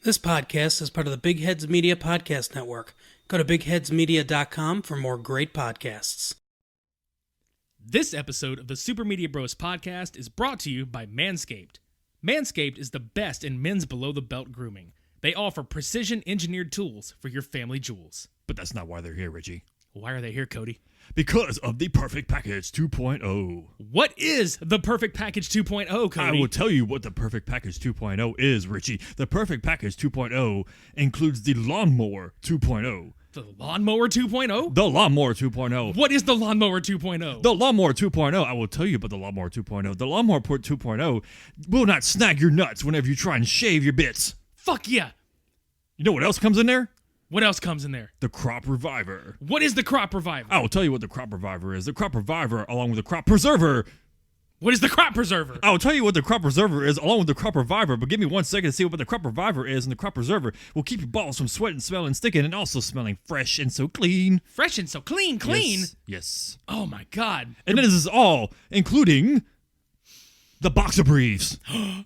This podcast is part of the Big Heads Media Podcast Network. Go to bigheadsmedia.com for more great podcasts. This episode of the Super Media Bros podcast is brought to you by Manscaped. Manscaped is the best in men's below-the-belt grooming. They offer precision-engineered tools for your family jewels. But that's not why they're here, Richie. Why are they here, Cody? Because of the Perfect Package 2.0. What is the Perfect Package 2.0, Cody? I will tell you what the Perfect Package 2.0 is, Richie. The Perfect Package 2.0 includes the Lawnmower 2.0. The Lawnmower 2.0? The Lawnmower 2.0. What is the Lawnmower 2.0? The Lawnmower 2.0, I will tell you about the Lawnmower 2.0. The Lawnmower 2.0 will not snag your nuts whenever you try and shave your bits. Fuck yeah. You know what else comes in there? What else comes in there? The Crop Reviver. What is the Crop Reviver? I will tell you what the Crop Reviver is. The Crop Reviver, along with the Crop Preserver. What is the Crop Preserver? I will tell you what the Crop Preserver is, along with the Crop Reviver, but give me 1 second to see what the Crop Reviver is, and the Crop Preserver will keep your balls from sweating, smelling, sticking, and also smelling fresh and so clean. Fresh and so clean. Yes. Oh my God. And this is all, including the boxer briefs.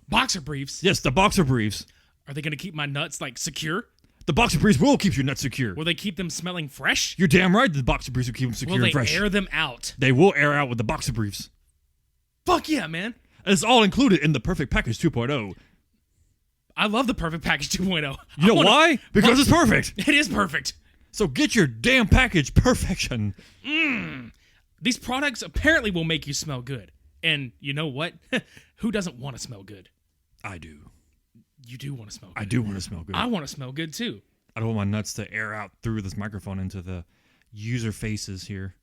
Boxer briefs? Yes, the boxer briefs. Are they going to keep my nuts, secure? The boxer briefs will keep your nuts secure. Will they keep them smelling fresh? You're damn right the boxer briefs will keep them secure and fresh. Will they air them out? They will air out with the boxer briefs. Fuck yeah, man. And it's all included in the Perfect Package 2.0. I love the Perfect Package 2.0. You know why? Because it's perfect. It is perfect. So get your damn package perfection. These products apparently will make you smell good. And you know what? Who doesn't want to smell good? I do. You do want to smell good. I do want to smell good. I want to smell good too. I don't want my nuts to air out through this microphone into the user faces here.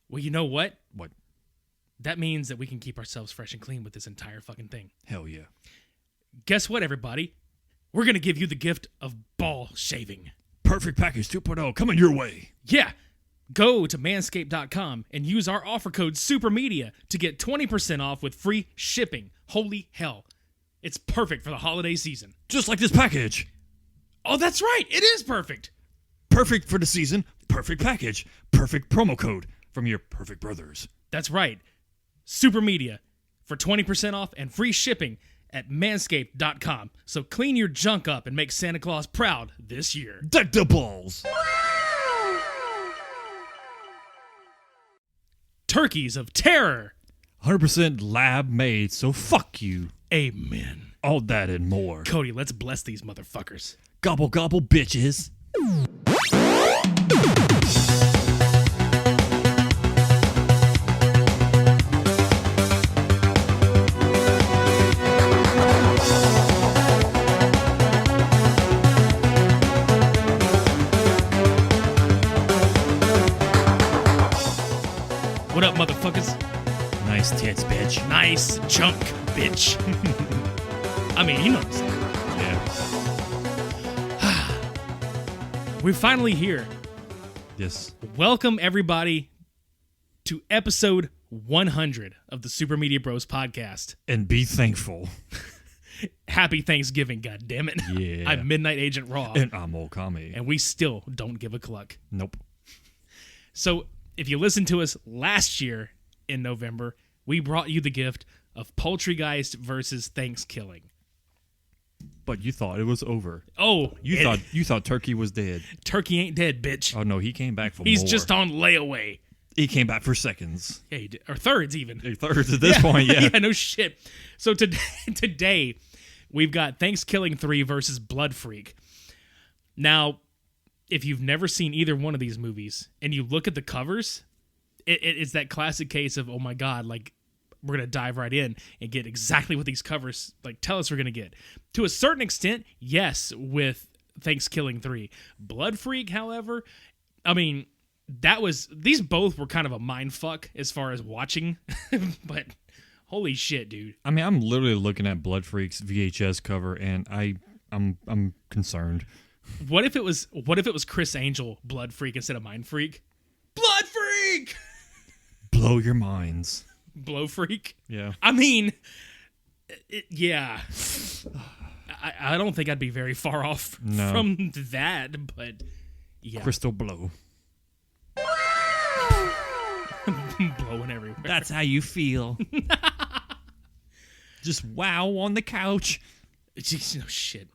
Well, you know what? What? That means that we can keep ourselves fresh and clean with this entire fucking thing. Hell yeah. Guess what, everybody? We're going to give you the gift of ball shaving. Perfect Package 2.0 coming your way. Yeah. Go to manscaped.com and use our offer code SUPERMEDIA to get 20% off with free shipping. Holy hell. It's perfect for the holiday season. Just like this package. Oh, that's right. It is perfect. Perfect for the season. Perfect package. Perfect promo code from your perfect brothers. That's right. Super Media for 20% off and free shipping at manscaped.com. So clean your junk up and make Santa Claus proud this year. Deck the balls. Turkeys of terror. 100% lab made, so fuck you. Amen. All that and more. Cody, let's bless these motherfuckers. Gobble gobble bitches. What up, motherfuckers? Nice tits, bitch. Nice chunk, bitch. I mean, you know what I'm saying. Yeah. We're finally here. Yes. Welcome, everybody, to episode 100 of the Super Media Bros podcast. And be thankful. Happy Thanksgiving, goddammit. Yeah. I'm Midnight Agent Raw. And I'm Okami. And we still don't give a cluck. Nope. So, if you listened to us last year in November, we brought you the gift of Poultrygeist versus ThanksKilling. But you thought it was over. Oh, You thought Turkey was dead. Turkey ain't dead, bitch. Oh no, he came back for He's more. just on layaway. He came back for seconds. Yeah, or thirds even. Thirds at this point, yeah. Yeah, no shit. So today, we've got ThanksKilling 3 versus Blood Freak. Now, if you've never seen either one of these movies and you look at the covers, it's that classic case of, oh my God, we're going to dive right in and get exactly what these covers tell us we're going to get. To a certain extent, yes, with ThanksKilling 3. Blood Freak, however, I mean, these both were kind of a mind fuck as far as watching, but holy shit, dude. I mean, I'm literally looking at Blood Freak's VHS cover and I'm concerned. What if it was Chris Angel Blood Freak instead of Mind Freak? Blood Freak! Blow your minds. Blow Freak? Yeah. I mean, yeah. I don't think I'd be very far off from that, but yeah. Crystal blow. Blowing everywhere. That's how you feel. Just wow on the couch. Jeez, no shit.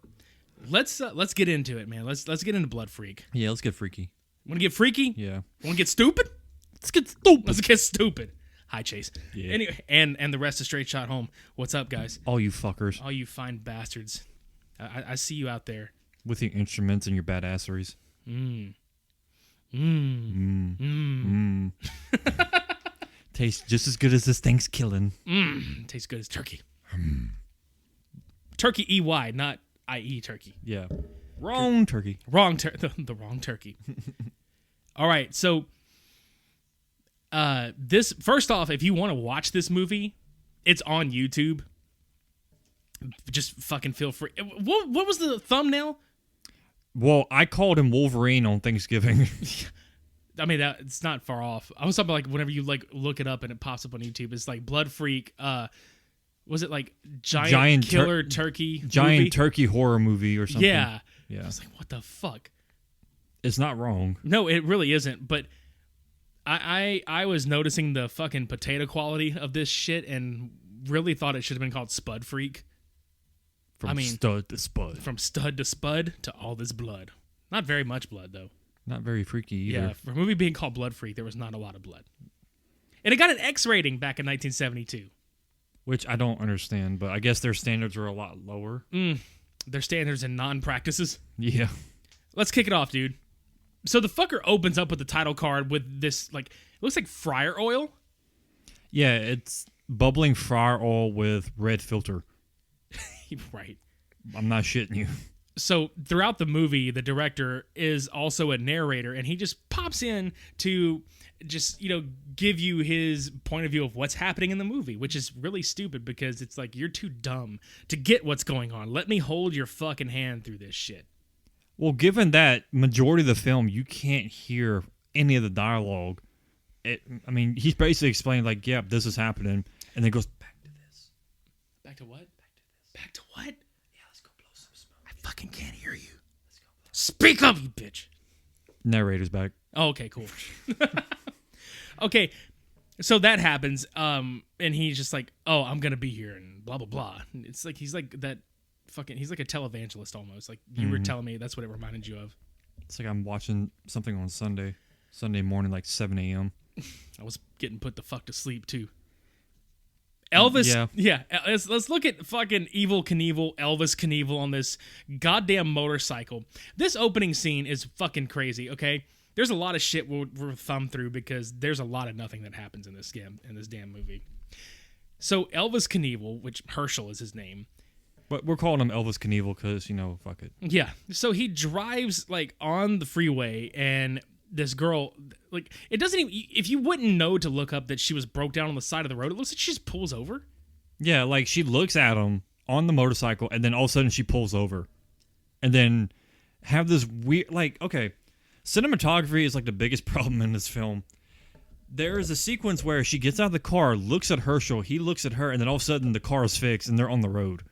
let's get into it, man. Let's get into Blood Freak. Yeah, let's get freaky. Want to get freaky? Yeah. Want to get stupid? Let's get stupid. Let's get stupid. Hi, Chase. Yeah. Anyway, and the rest is Straight Shot Home. What's up, guys? All you fuckers. All you fine bastards. I see you out there. With your instruments and your badasseries. Tastes just as good as this ThanksKilling. Tastes good as turkey. Turkey EY, not IE turkey. Yeah. Wrong turkey. The wrong turkey. All right, so this first off, if you want to watch this movie, it's on YouTube. Just fucking feel free. What was the thumbnail? Well, I called him Wolverine on Thanksgiving. I mean, it's not far off. I was talking like whenever you like look it up and it pops up on YouTube, it's like Blood Freak. Was it like giant killer turkey? Giant movie? turkey horror movie or something. Yeah. Yeah. I was like, what the fuck? It's not wrong. No, it really isn't. But I was noticing the fucking potato quality of this shit and really thought it should have been called Spud Freak. From stud to spud. From stud to spud to all this blood. Not very much blood, though. Not very freaky either. Yeah, for a movie being called Blood Freak, there was not a lot of blood. And it got an X rating back in 1972. Which I don't understand, but I guess their standards are a lot lower. Their standards and non-practices. Yeah. Let's kick it off, dude. So the fucker opens up with the title card with this, like, it looks like fryer oil. Yeah, it's bubbling fryer oil with red filter. Right. I'm not shitting you. So throughout the movie, the director is also a narrator, and he just pops in to just, give you his point of view of what's happening in the movie, which is really stupid because it's like, you're too dumb to get what's going on. Let me hold your fucking hand through this shit. Well, given that majority of the film, you can't hear any of the dialogue. He's basically explaining, like, yeah, this is happening, and then goes back to this. Back to what? Back to what? Yeah, let's go blow some smoke. I fucking can't hear you. Let's go blow. Speak up, you bitch. Narrator's back. Oh, okay, cool. Okay, so that happens, and he's just like, oh, I'm gonna be here, and blah, blah, blah. And it's like, he's like that fucking, he's like a televangelist almost. Like, you were telling me that's what it reminded you of. It's like I'm watching something on Sunday morning, like 7 a.m. I was getting put the fuck to sleep, too. Elvis, yeah. Let's look at fucking Evel Knievel, Elvis Knievel on this goddamn motorcycle. This opening scene is fucking crazy. Okay, there's a lot of shit we'll thumb through because there's a lot of nothing that happens in this damn movie. So Elvis Knievel, which Herschel is his name, but we're calling him Elvis Knievel because fuck it. Yeah. So he drives like on the freeway and this girl, like, it doesn't even, if you wouldn't know to look up that she was broke down on the side of the road, it looks like she just pulls over. Yeah, like she looks at him on the motorcycle and then all of a sudden she pulls over. And then have this weird, like, okay, cinematography is like the biggest problem in this film. There is a sequence where she gets out of the car, looks at Herschel, he looks at her, and then all of a sudden the car is fixed and they're on the road.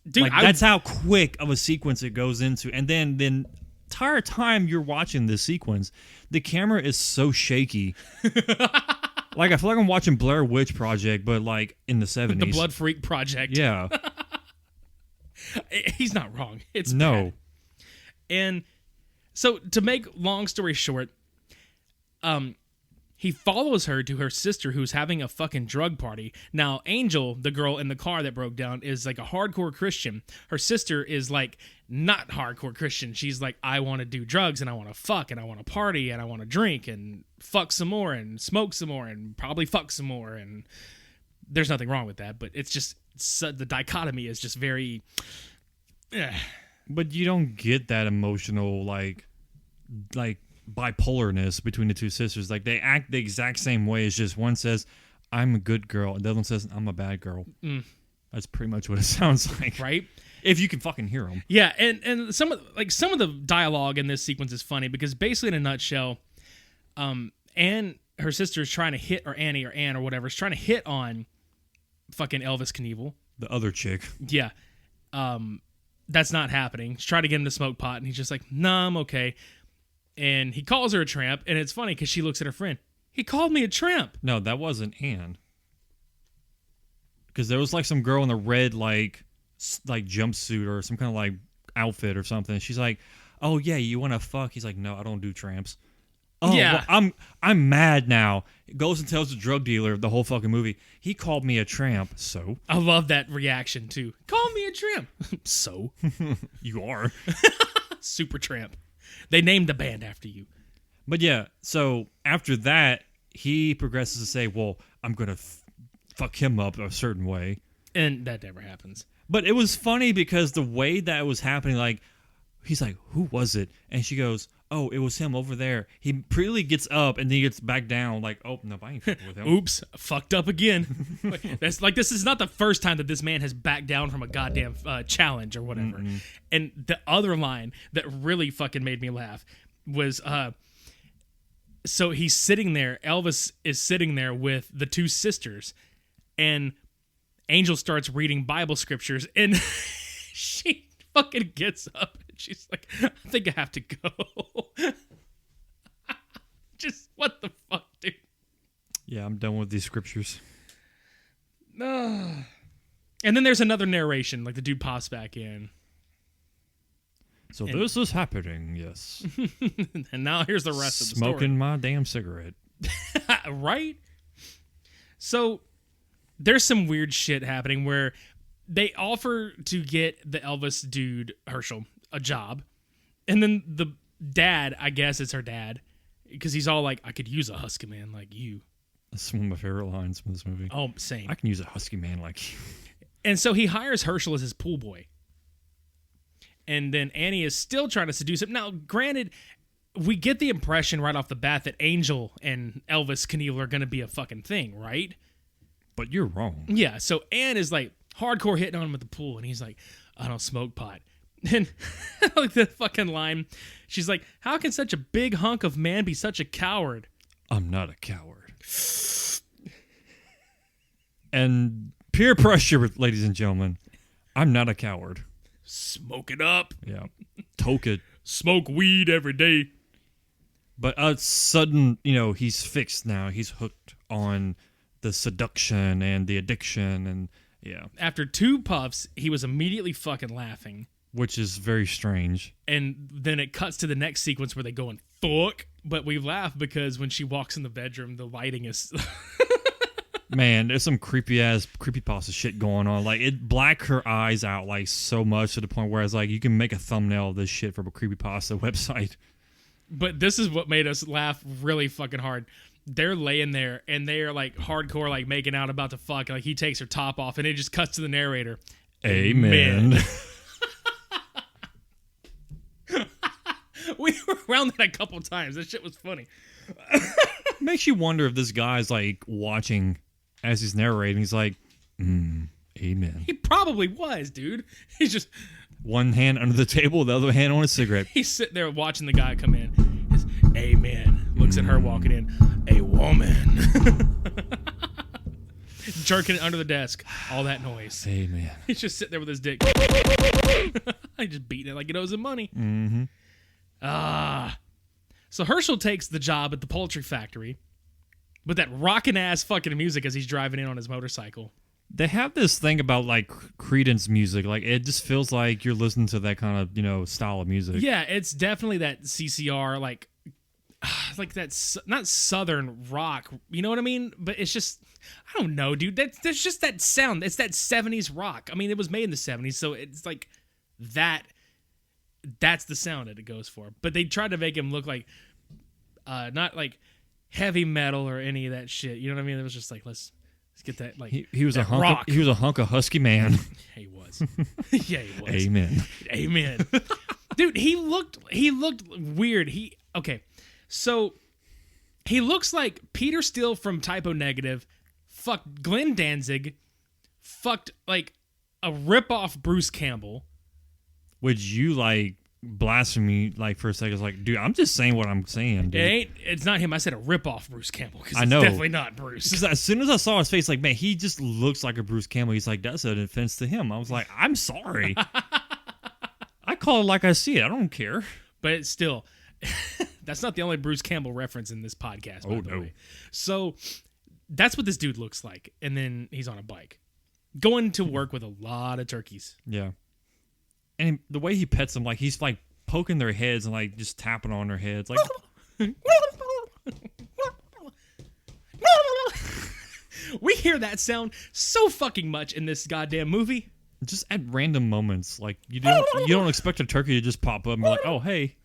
Dude, like, that's how quick of a sequence it goes into. And then entire time you're watching this sequence, the camera is so shaky. Like, I feel like I'm watching Blair Witch Project, but like in the 70s. The Blood Freak Project. Yeah. He's not wrong. It's no. bad. And so, to make long story short, he follows her to her sister who's having a fucking drug party. Now, Angel, the girl in the car that broke down, is like a hardcore Christian. Her sister is like not hardcore Christian. She's like, I want to do drugs and I want to fuck and I want to party and I want to drink and fuck some more and smoke some more and probably fuck some more. And there's nothing wrong with that, but it's just the dichotomy is just very... But you don't get that emotional, like bipolarness between the two sisters. Like, they act the exact same way. It's just one says, I'm a good girl, and the other one says, I'm a bad girl. That's pretty much what it sounds like. Right? If you can fucking hear them. Yeah, and some of the dialogue in this sequence is funny because basically in a nutshell, Anne, her sister, is trying to hit, or Annie or Anne or whatever, is trying to hit on fucking Elvis Knievel. The other chick. Yeah. That's not happening. She's trying to get him to smoke pot, and he's just like, nah, I'm okay. And he calls her a tramp, and it's funny because she looks at her friend. He called me a tramp. No, that wasn't Anne. Because there was like some girl in a red like jumpsuit or some kind of like outfit or something. She's like, "Oh yeah, you want to fuck?" He's like, "No, I don't do tramps." Oh, Yeah. well, I'm mad now. Goes and tells the drug dealer the whole fucking movie. He called me a tramp, so I love that reaction too. Call me a tramp. So you are. Super Tramp. They named the band after you. But yeah, so after that, he progresses to say, "Well, I'm gonna fuck him up a certain way," And that never happens. But it was funny because the way that was happening, like he's like, "Who was it?" And she goes, "Oh, it was him over there." He pretty gets up and then he gets back down, like, "Oh no, I ain't fucking with him." Oops, fucked up again. That's like, this is not the first time that this man has backed down from a goddamn challenge or whatever. Mm-mm. And the other line that really fucking made me laugh was, so he's sitting there. Elvis is sitting there with the two sisters, and Angel starts reading Bible scriptures, and she fucking gets up and she's like, "I think I have to go." Just what the fuck, dude? Yeah, I'm done with these scriptures. And then there's another narration, like the dude pops back in. So this is happening, yes. And now here's the rest of the story. Smoking my damn cigarette. Right? So there's some weird shit happening where they offer to get the Elvis dude, Herschel, a job. And then the dad, I guess it's her dad, because he's all like, "I could use a husky man like you." That's one of my favorite lines from this movie. Oh, same. I can use a husky man like you. And so he hires Herschel as his pool boy. And then Annie is still trying to seduce him. Now, granted, we get the impression right off the bat that Angel and Elvis Knievel are going to be a fucking thing, right? But you're wrong. Yeah, so Ann is like hardcore hitting on him at the pool, and he's like, "I don't smoke pot." And like the fucking line, she's like, "How can such a big hunk of man be such a coward?" I'm not a coward. And peer pressure, ladies and gentlemen. I'm not a coward. Smoke it up. Yeah. Toke it. Smoke weed every day. But sudden, he's fixed now. He's hooked on the seduction and the addiction, and yeah. After 2 puffs, he was immediately fucking laughing. Which is very strange. And then it cuts to the next sequence where they go and fuck. But we laugh because when she walks in the bedroom, the lighting is... Man, there's some creepypasta shit going on. Like, it blacked her eyes out, like, so much to the point where it's like, you can make a thumbnail of this shit from a creepypasta website. But this is what made us laugh really fucking hard. They're laying there, and they are, like, hardcore, like, making out, about to fuck. Like, he takes her top off, and it just cuts to the narrator. Amen. We were around that a couple times. That shit was funny. Makes you wonder if this guy's, like, watching as he's narrating. He's like, amen. He probably was, dude. He's just... One hand under the table, the other hand on a cigarette. He's sitting there watching the guy come in. He's, "Amen." Looks at her walking in. "A woman." Jerking it under the desk. All that noise. Amen. He's just sitting there with his dick. He's just beating it like he owes him money. Mm-hmm. So Herschel takes the job at the poultry factory with that rockin' ass fucking music as he's driving in on his motorcycle. They have this thing about, like, Creedence music. Like, it just feels like you're listening to that kind of, style of music. Yeah, it's definitely that CCR, like that, not Southern rock, you know what I mean? But it's just, I don't know, dude. There's just that sound. It's that 70s rock. I mean, it was made in the 70s, so it's like that. That's the sound that it goes for. But they tried to make him look like, not like heavy metal or any of that shit. You know what I mean? It was just like, let's get that, like, he was that a hunk rock. he was a hunk of husky man. He was. Yeah, he was. Amen. Amen. Dude, he looked weird. So he looks like Peter Steele from Typo Negative fucked Glenn Danzig, fucked like a rip-off Bruce Campbell. Would you, like, blasphemy, like, for a second? It's like, dude, I'm just saying what I'm saying, dude. It's not him. I said a rip-off Bruce Campbell because I it's know. definitely not Bruce. Because as soon as I saw his face, like, man, he just looks like a Bruce Campbell. He's like, that's an offense to him. I was like, I'm sorry. I call it like I see it. I don't care. But it's still, that's not the only Bruce Campbell reference in this podcast, by the way. So that's what this dude looks like. And then he's on a bike going to work with a lot of turkeys. Yeah. And the way he pets them, like he's like poking their heads and like just tapping on their heads, like. We hear that sound so fucking much in this goddamn movie. Just at random moments, like you don't expect a turkey to just pop up and be like, oh hey.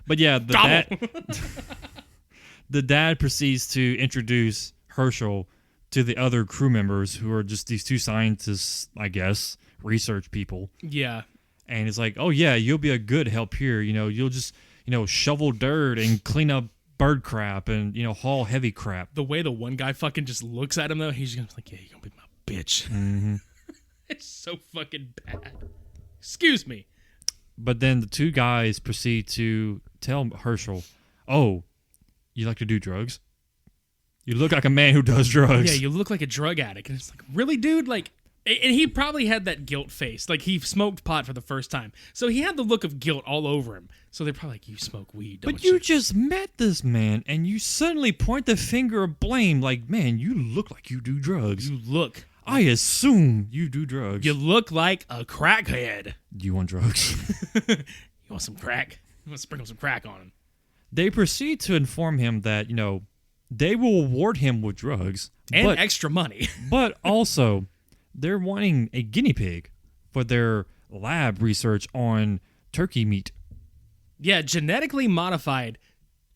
But yeah, the dad proceeds to introduce Herschel to the other crew members who are just these two scientists, I guess, research people. Yeah. And it's like, oh yeah, you'll be a good help here. You'll just shovel dirt and clean up bird crap and haul heavy crap. The way the one guy fucking just looks at him though, he's gonna be like, yeah, you're gonna be my bitch. Mm-hmm. It's so fucking bad. Excuse me. But then the two guys proceed to tell Herschel, oh, you like to do drugs? You look like a man who does drugs. Yeah, you look like a drug addict. And it's like, really, dude? Like, and he probably had that guilt face. Like, he smoked pot for the first time. So he had the look of guilt all over him. So they're probably like, you smoke weed, don't But you just met this man, and you suddenly point the finger of blame like, man, you look like you do drugs. You look. I assume you do drugs. You look like a crackhead. Do you want drugs? You want some crack? You want to sprinkle some crack on him? They proceed to inform him that, they will reward him with drugs. And extra money. But also, they're wanting a guinea pig for their lab research on turkey meat. Yeah, genetically modified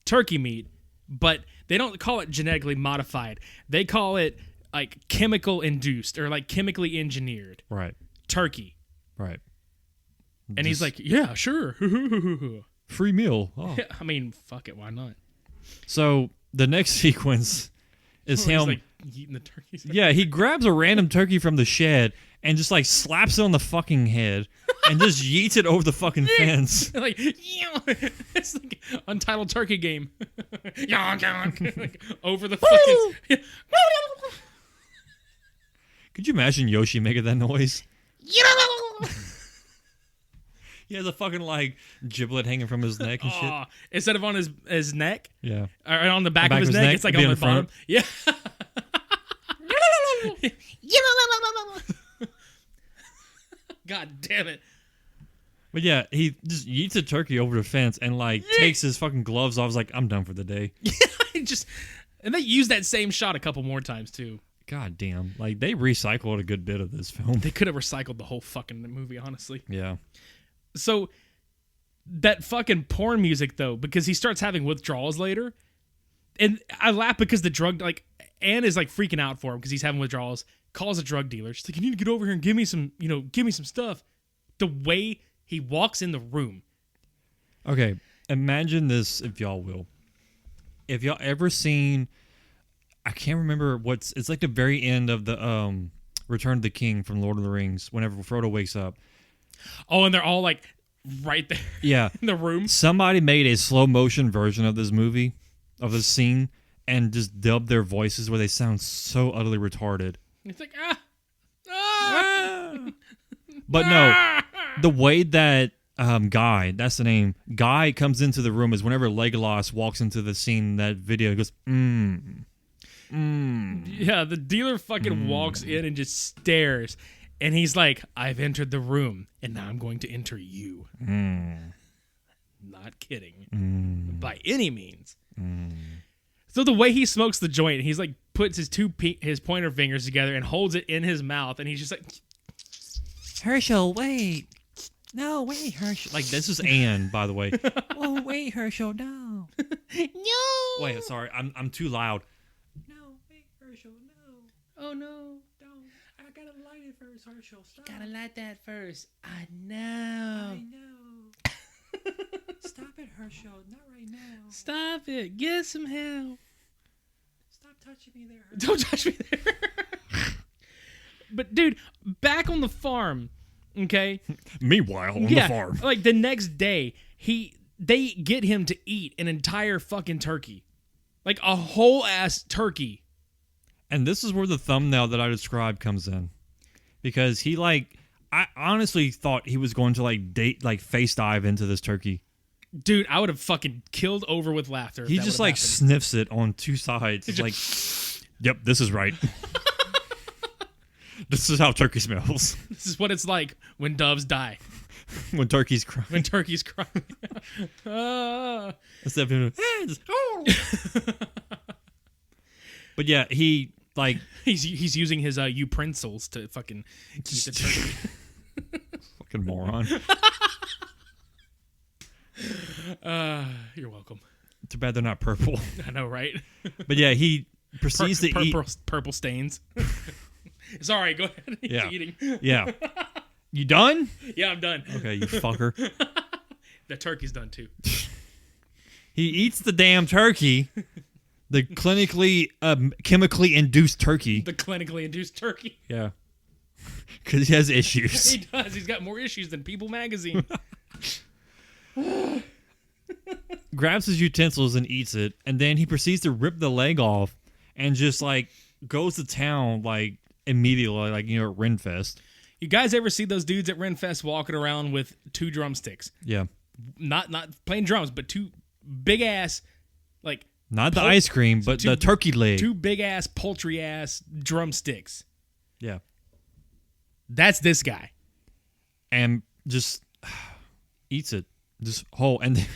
turkey meat, but they don't call it genetically modified. They call it like chemical induced or like chemically engineered. Right. Turkey. Right. And he's like, yeah, sure. Free meal. Oh. Yeah, I mean, fuck it, why not? So the next sequence is him. He's like eating the turkeys. Yeah, he grabs a random turkey from the shed and just like slaps it on the fucking head and just yeets it over the fucking fence. Like, it's like Untitled Turkey Game. Like, over the fucking. Could you imagine Yoshi making that noise? He has a fucking like giblet hanging from his neck and shit. Instead of on his neck, yeah, or on the back of his neck, it's like on the bottom. Yeah. God damn it. But yeah, he just yeets a turkey over the fence and like takes his fucking gloves off. He's like, I'm done for the day. And they use that same shot a couple more times too. God damn. Like they recycled a good bit of this film. They could have recycled the whole fucking movie, honestly. Yeah. So that fucking porn music though, because he starts having withdrawals later. And I laugh because the drug, like, Anne is like freaking out for him because he's having withdrawals. Calls a drug dealer. She's like, you need to get over here and give me some stuff. The way he walks in the room. Okay, imagine this, if y'all will. If y'all ever seen, I can't remember it's like the very end of the Return of the King from Lord of the Rings. Whenever Frodo wakes up. Oh, and they're all like right there. Yeah, in the room. Somebody made a slow motion version of this movie, of this scene, and just dubbed their voices where they sound so utterly retarded. It's like But no, the way that Guy, that's the name, Guy comes into the room is whenever Legolas walks into the scene in that video, he goes, Yeah, the dealer fucking walks in and just stares. And he's like, I've entered the room, and now I'm going to enter you. Not kidding. By any means. So the way he smokes the joint, he's like, puts his his pointer fingers together and holds it in his mouth, and he's just like, Herschel, wait. No, wait, Herschel. Like, this is Anne, by the way. Oh, wait, Herschel, no. no. Wait, sorry, I'm too loud. No, wait, Herschel, no. Oh, no. Don't. I gotta light it first, Herschel. Stop. Gotta light that first. I know. I know. Stop it, Herschel. Not right now. Stop it. Get some help. Stop touching me there, Herschel. Don't touch me there. But, dude, back on the farm, okay? Meanwhile, on the farm. Like, the next day, they get him to eat an entire fucking turkey. Like, a whole-ass turkey. And this is where the thumbnail that I described comes in. Because he, like, I honestly thought he was going to, face dive into this turkey. Dude, I would have fucking killed over with laughter. He just, like, sniffs it on two sides. He's like, yep, this is right. This is how turkey smells. This is what it's like when doves die. When turkeys cry. When turkeys cry. Ah. Instead of But yeah, he like he's using his uprensils to fucking keep the turkey. fucking moron. You're welcome. Too bad they're not purple. I know, right? But yeah, he proceeds to eat purple stains. It's all right. Go ahead. He's Yeah. eating. Yeah. You done? Yeah, I'm done. Okay, you fucker. The turkey's done too. He eats the damn turkey. The clinically, chemically induced turkey. The clinically induced turkey. Yeah. Because he has issues. He does. He's got more issues than People magazine. Grabs his utensils and eats it, and then he proceeds to rip the leg off and just like goes to town like immediately, like, you know, at Renfest. You guys ever see those dudes at Renfest walking around with 2 drumsticks? Yeah. Not playing drums, but 2 big ass, like, Not the ice cream, but the turkey leg. 2 big ass poultry ass drumsticks. Yeah. That's this guy. And just eats it. Just whole. And then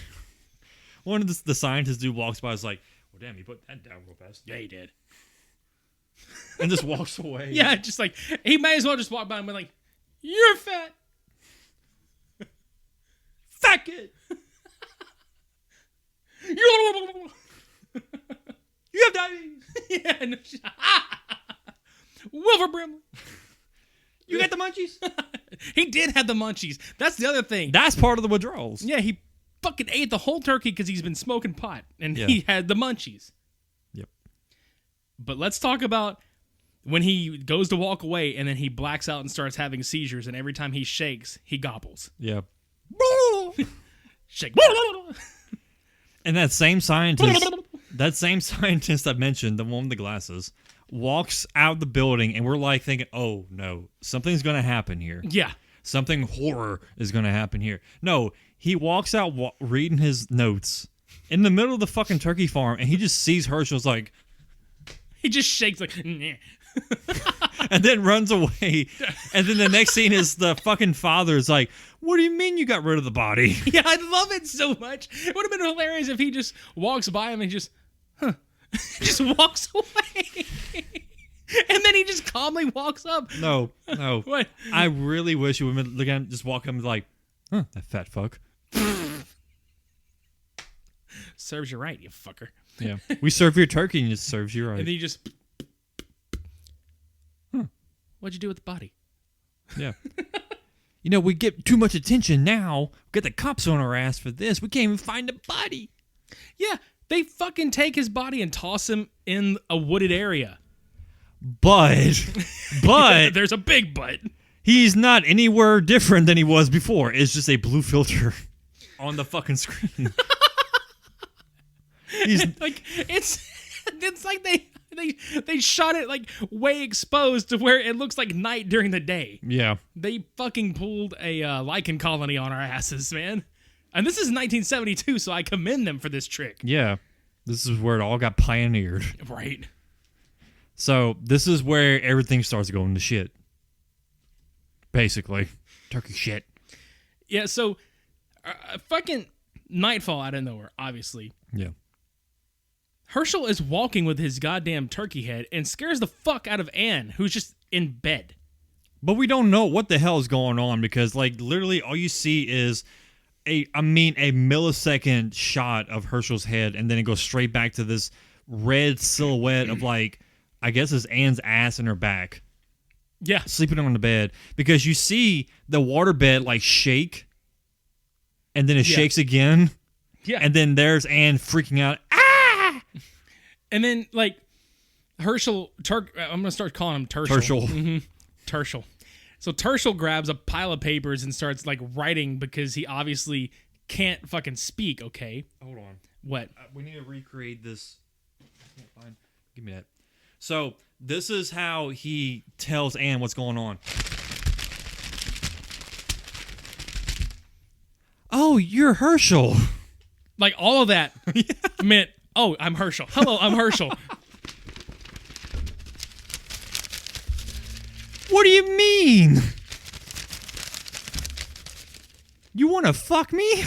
one of the scientists dude walks by, is like, well, damn, he put that down real fast. Yeah, he did. And just walks away. Yeah, just like, he may as well just walk by and be like, you're fat. Fuck it. You You have diabetes. yeah, no, Wilford Brimley. You got the munchies. He did have the munchies. That's the other thing. That's part of the withdrawals. Yeah, he fucking ate the whole turkey because he's been smoking pot, and Yeah. he had the munchies. Yep. But let's talk about when he goes to walk away, and then he blacks out and starts having seizures, and every time he shakes, he gobbles. Yeah. Shake. And that same scientist I mentioned, the one with the glasses, walks out of the building, and we're like thinking, oh no, something's going to happen here. Yeah. Something horror is going to happen here. No, he walks out reading his notes in the middle of the fucking turkey farm, and he just sees Herschel's like, He just shakes like, nah. and then runs away. And then the next scene is the fucking father is like, what do you mean you got rid of the body? Yeah, I love it so much. It would have been hilarious if he just walks by him and just, just walks away. And then he just calmly walks up. No. What? I really wish you would look at him, just walk up and be like, huh, that fat fuck. Serves you right, you fucker. Yeah. We serve your turkey and it serves you right. And then you just, what'd you do with the body? Yeah. You know, we get too much attention now. We got the cops on our ass for this. We can't even find the body. Yeah, they fucking take his body and toss him in a wooded area. But There's a big but. he's not anywhere different than he was before. It's just a blue filter on the fucking screen. He's Like, it's like they shot it like way exposed to where it looks like night during the day. yeah. They fucking pulled a lichen colony on our asses, man. And this is 1972, so I commend them for this trick. Yeah. This is where it all got pioneered. Right. So this is where everything starts going to shit. Basically. Turkey shit. Yeah, so fucking nightfall out of nowhere, obviously. Yeah. Herschel is walking with his goddamn turkey head and scares the fuck out of Anne, who's just in bed. But we don't know what the hell is going on because, like, literally all you see is a millisecond shot of Herschel's head, and then it goes straight back to this red silhouette of, like, I guess it's Anne's ass and her back. Yeah. Sleeping on the bed. Because you see the waterbed, like, shake, and then it shakes again. Yeah. And then there's Anne freaking out. And then, like, Herschel, I'm going to start calling him Tertial. Herschel. Mm-hmm. Tertial. So Tertial grabs a pile of papers and starts, like, writing because he obviously can't fucking speak, okay? Hold on. What? We need to recreate this. I can't find. Give me that. So this is how he tells Anne what's going on. Oh, you're Herschel. Like, all of that meant, oh, I'm Herschel. Hello, I'm Herschel. What do you mean? You want to fuck me?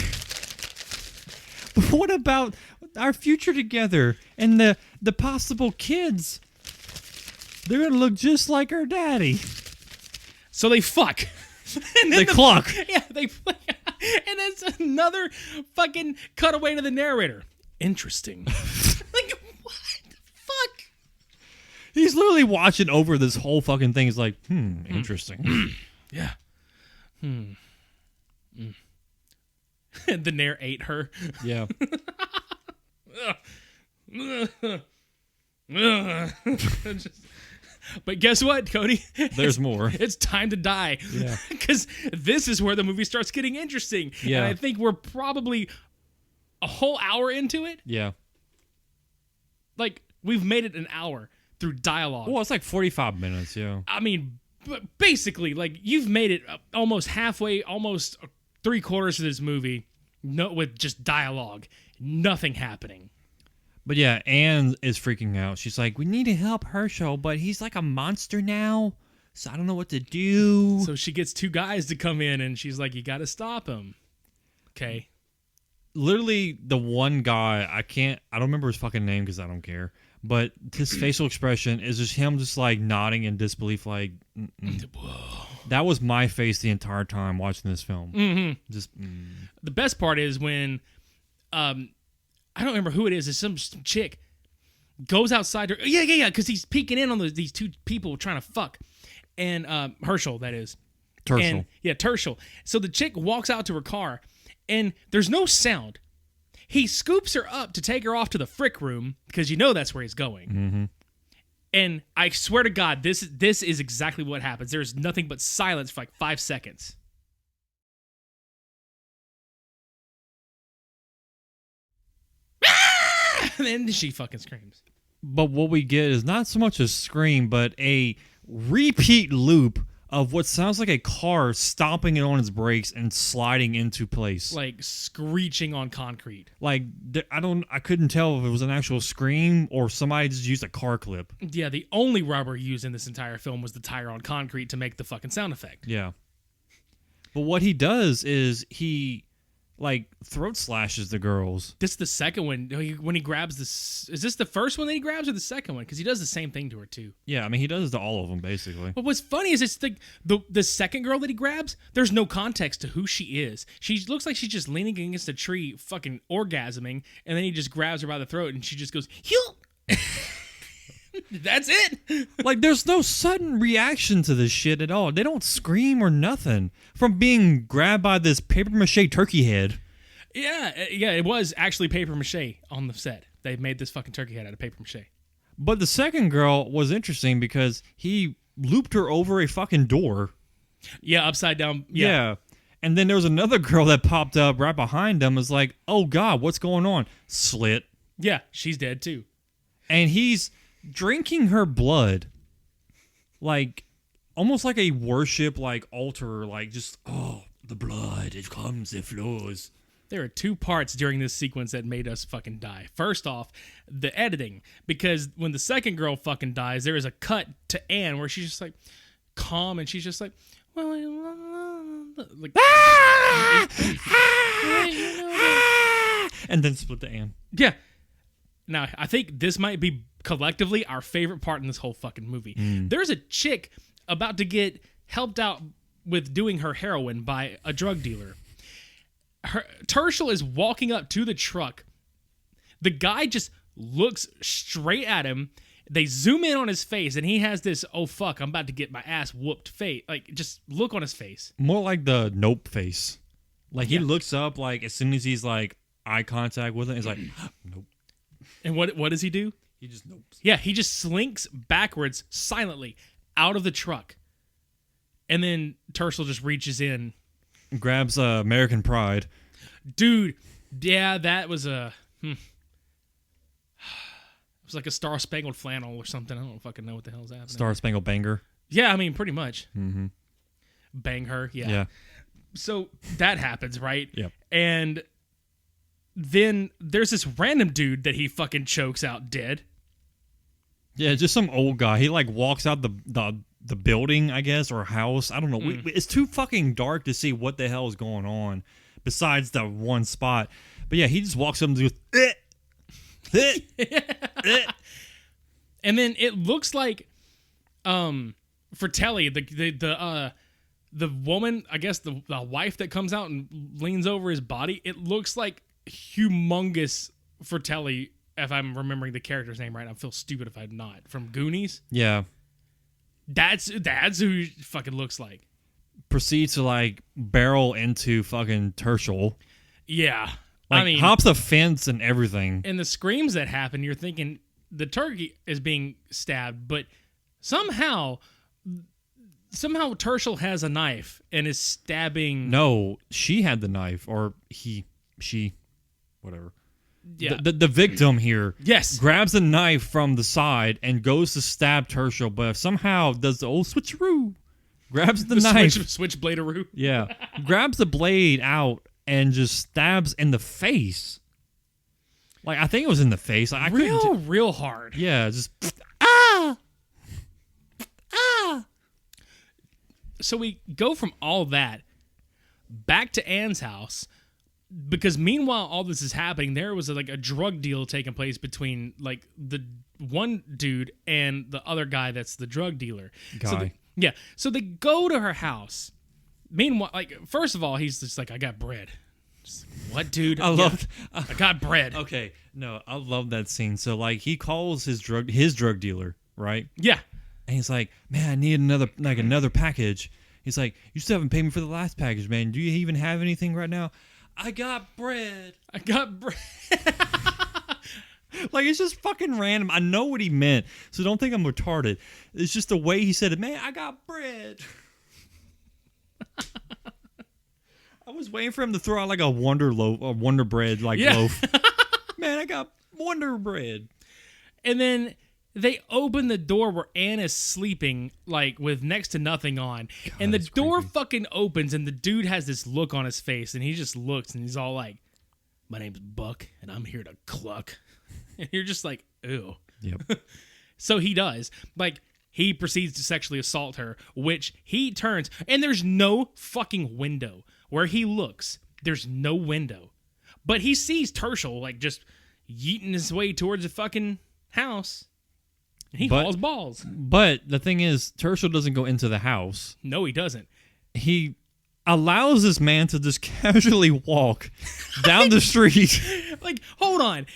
But what about our future together and the possible kids? They're going to look just like our daddy. So they fuck. And They cluck. Yeah, they fuck. And it's another fucking cutaway to the narrator. Interesting. Like, what the fuck? He's literally watching over this whole fucking thing. He's like, interesting. Yeah. The Nair ate her. Yeah. But guess what, Cody? There's more. It's time to die. Yeah. Because this is where the movie starts getting interesting. Yeah. And I think we're probably a whole hour into it. Yeah. Like, we've made it an hour through dialogue. Well, it's like 45 minutes, yeah. I mean, basically, like, you've made it almost halfway, almost 3/4 of this movie with just dialogue. Nothing happening. But yeah, Anne is freaking out. She's like, we need to help Herschel, but he's like a monster now, so I don't know what to do. So she gets 2 guys to come in, and she's like, you got to stop him. Okay. Literally, the one guy, I don't remember his fucking name because I don't care, but his facial expression is just him just like nodding in disbelief, like, Whoa. That was my face the entire time watching this film. Mm-hmm. Just, The best part is when, I don't remember who it is. It's some chick goes outside her. Yeah, because he's peeking in on these 2 people trying to fuck. And Herschel, that is. Tertial. Tertial. So the chick walks out to her car, and there's no sound. He scoops her up to take her off to the frick room, because you know that's where he's going. Mm-hmm. And I swear to God, this is exactly what happens. There's nothing but silence for like 5 seconds. And then she fucking screams. But what we get is not so much a scream, but a repeat loop of what sounds like a car stomping it on its brakes and sliding into place. Like screeching on concrete. Like, I couldn't tell if it was an actual scream or somebody just used a car clip. Yeah, the only rubber used in this entire film was the tire on concrete to make the fucking sound effect. Yeah. But what he does is he, like, throat slashes the girls. This is the second one. When he grabs this... Is this the first one that he grabs or the second one? Because he does the same thing to her, too. Yeah, I mean, he does to all of them, basically. But what's funny is it's the second girl that he grabs, there's no context to who she is. She looks like she's just leaning against a tree, fucking orgasming, and then he just grabs her by the throat, and she just goes, "Heal!" That's it. Like, there's no sudden reaction to this shit at all. They don't scream or nothing from being grabbed by this papier-mâché turkey head. Yeah, it was actually papier-mâché on the set. They made this fucking turkey head out of papier-mâché. But the second girl was interesting because he looped her over a fucking door. Yeah, upside down. Yeah. And then there was another girl that popped up right behind them. Was like, oh God, what's going on? Slit. Yeah, she's dead too. And he's drinking her blood. Like, almost like a worship, like, altar. Like, just, oh, the blood, it comes, it flows. There are 2 parts during this sequence that made us fucking die. First off, the editing. Because when the second girl fucking dies, there is a cut to Anne where she's just like calm and she's just like, well, like, and then split to Anne. Yeah. Now, I think this might be collectively our favorite part in this whole fucking movie. There's a chick about to get helped out with doing her heroin by a drug dealer. Tertial is walking up to the truck. The guy just looks straight at him. They zoom in on his face, and he has this, oh, fuck, I'm about to get my ass whooped face. Like, just look on his face. More like the nope face. Like, he looks up, like, as soon as he's, like, eye contact with it, he's like, nope. And what does he do? He just nopes. Yeah, he just slinks backwards silently out of the truck. And then Tertial just reaches in. Grabs American Pride. Dude, yeah, that was a... It was like a Star-Spangled Flannel or something. I don't fucking know what the hell's happening. Star-Spangled Banger. Yeah, I mean, pretty much. Mm-hmm. Bang her, yeah. Yeah. So that happens, right? Yep. And then there's this random dude that he fucking chokes out dead. Yeah, just some old guy. He, like, walks out the the building, I guess, or house. I don't know. It's too fucking dark to see what the hell is going on besides that one spot. But yeah, he just walks up and goes, and then it looks like Fratelli, the woman, I guess the wife that comes out and leans over his body, it looks like humongous Fratelli, if I'm remembering the character's name right. I feel stupid if I'm not. From Goonies? Yeah. That's who he fucking looks like. Proceeds to like barrel into fucking Turshel. Yeah. Like, I mean, hops a fence and everything. and the screams that happen, you're thinking the turkey is being stabbed, but somehow Turshel has a knife and is stabbing. No, she had the knife, or she, whatever. Yeah. The victim here, Yes. grabs the knife from the side and goes to stab Turshel, but somehow does the old switcheroo, grabs the knife, Switchbladearoo. yeah, grabs the blade out and just stabs in the face. Like, I think it was in the face. I couldn't Real hard. yeah, just So we go from all that back to Anne's house, because meanwhile all this is happening, there was like a drug deal taking place between like the one dude and the other guy that's the drug dealer. Guy. So they go to her house. Meanwhile, like, first of all, he's just like, I got bread. Just, what, dude? I love. I got bread. Okay, no, I love that scene. So like, he calls his drug dealer, right? Yeah. And he's like, man, I need another package. He's like, you still haven't paid me for the last package, man. Do you even have anything right now? I got bread. I got bread. Like, it's just fucking random. I know what he meant, so don't think I'm retarded. It's just the way he said it. Man, I got bread. I was waiting for him to throw out like a Wonder Bread loaf. Man, I got Wonder Bread. And then they open the door where Anne is sleeping, like, with next to nothing on. God, and the door fucking opens, and the dude has this look on his face, and he just looks, and he's all like, my name's Buck, and I'm here to cluck. And you're just like, ew. Yep. So he does. Like, he proceeds to sexually assault her, which he turns, and there's no fucking window. Where he looks, there's no window. But he sees Turshel, like, just yeeting his way towards the fucking house. And he hauls balls. But the thing is, Turshel doesn't go into the house. No, he doesn't. He allows this man to just casually walk down the street. Like, hold on.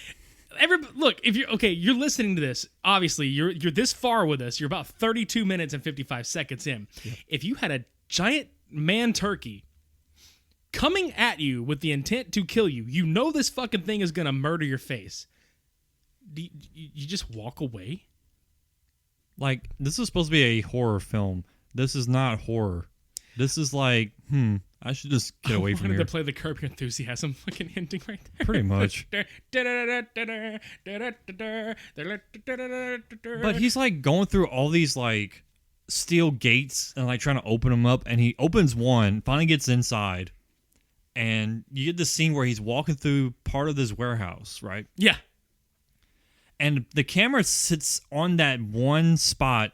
Look, if you're listening to this, obviously you're this far with us. You're about 32 minutes and 55 seconds in. Yep. If you had a giant man turkey coming at you with the intent to kill you, you know this fucking thing is gonna murder your face. Do you just walk away? Like, this is supposed to be a horror film. This is not horror. This is like, I should just get away from here. I wanted to play the Curb Your Enthusiasm fucking ending right there. Pretty much. But he's like going through all these like steel gates and like trying to open them up, and he opens one, finally gets inside, and you get this scene where he's walking through part of this warehouse, right? Yeah. And the camera sits on that one spot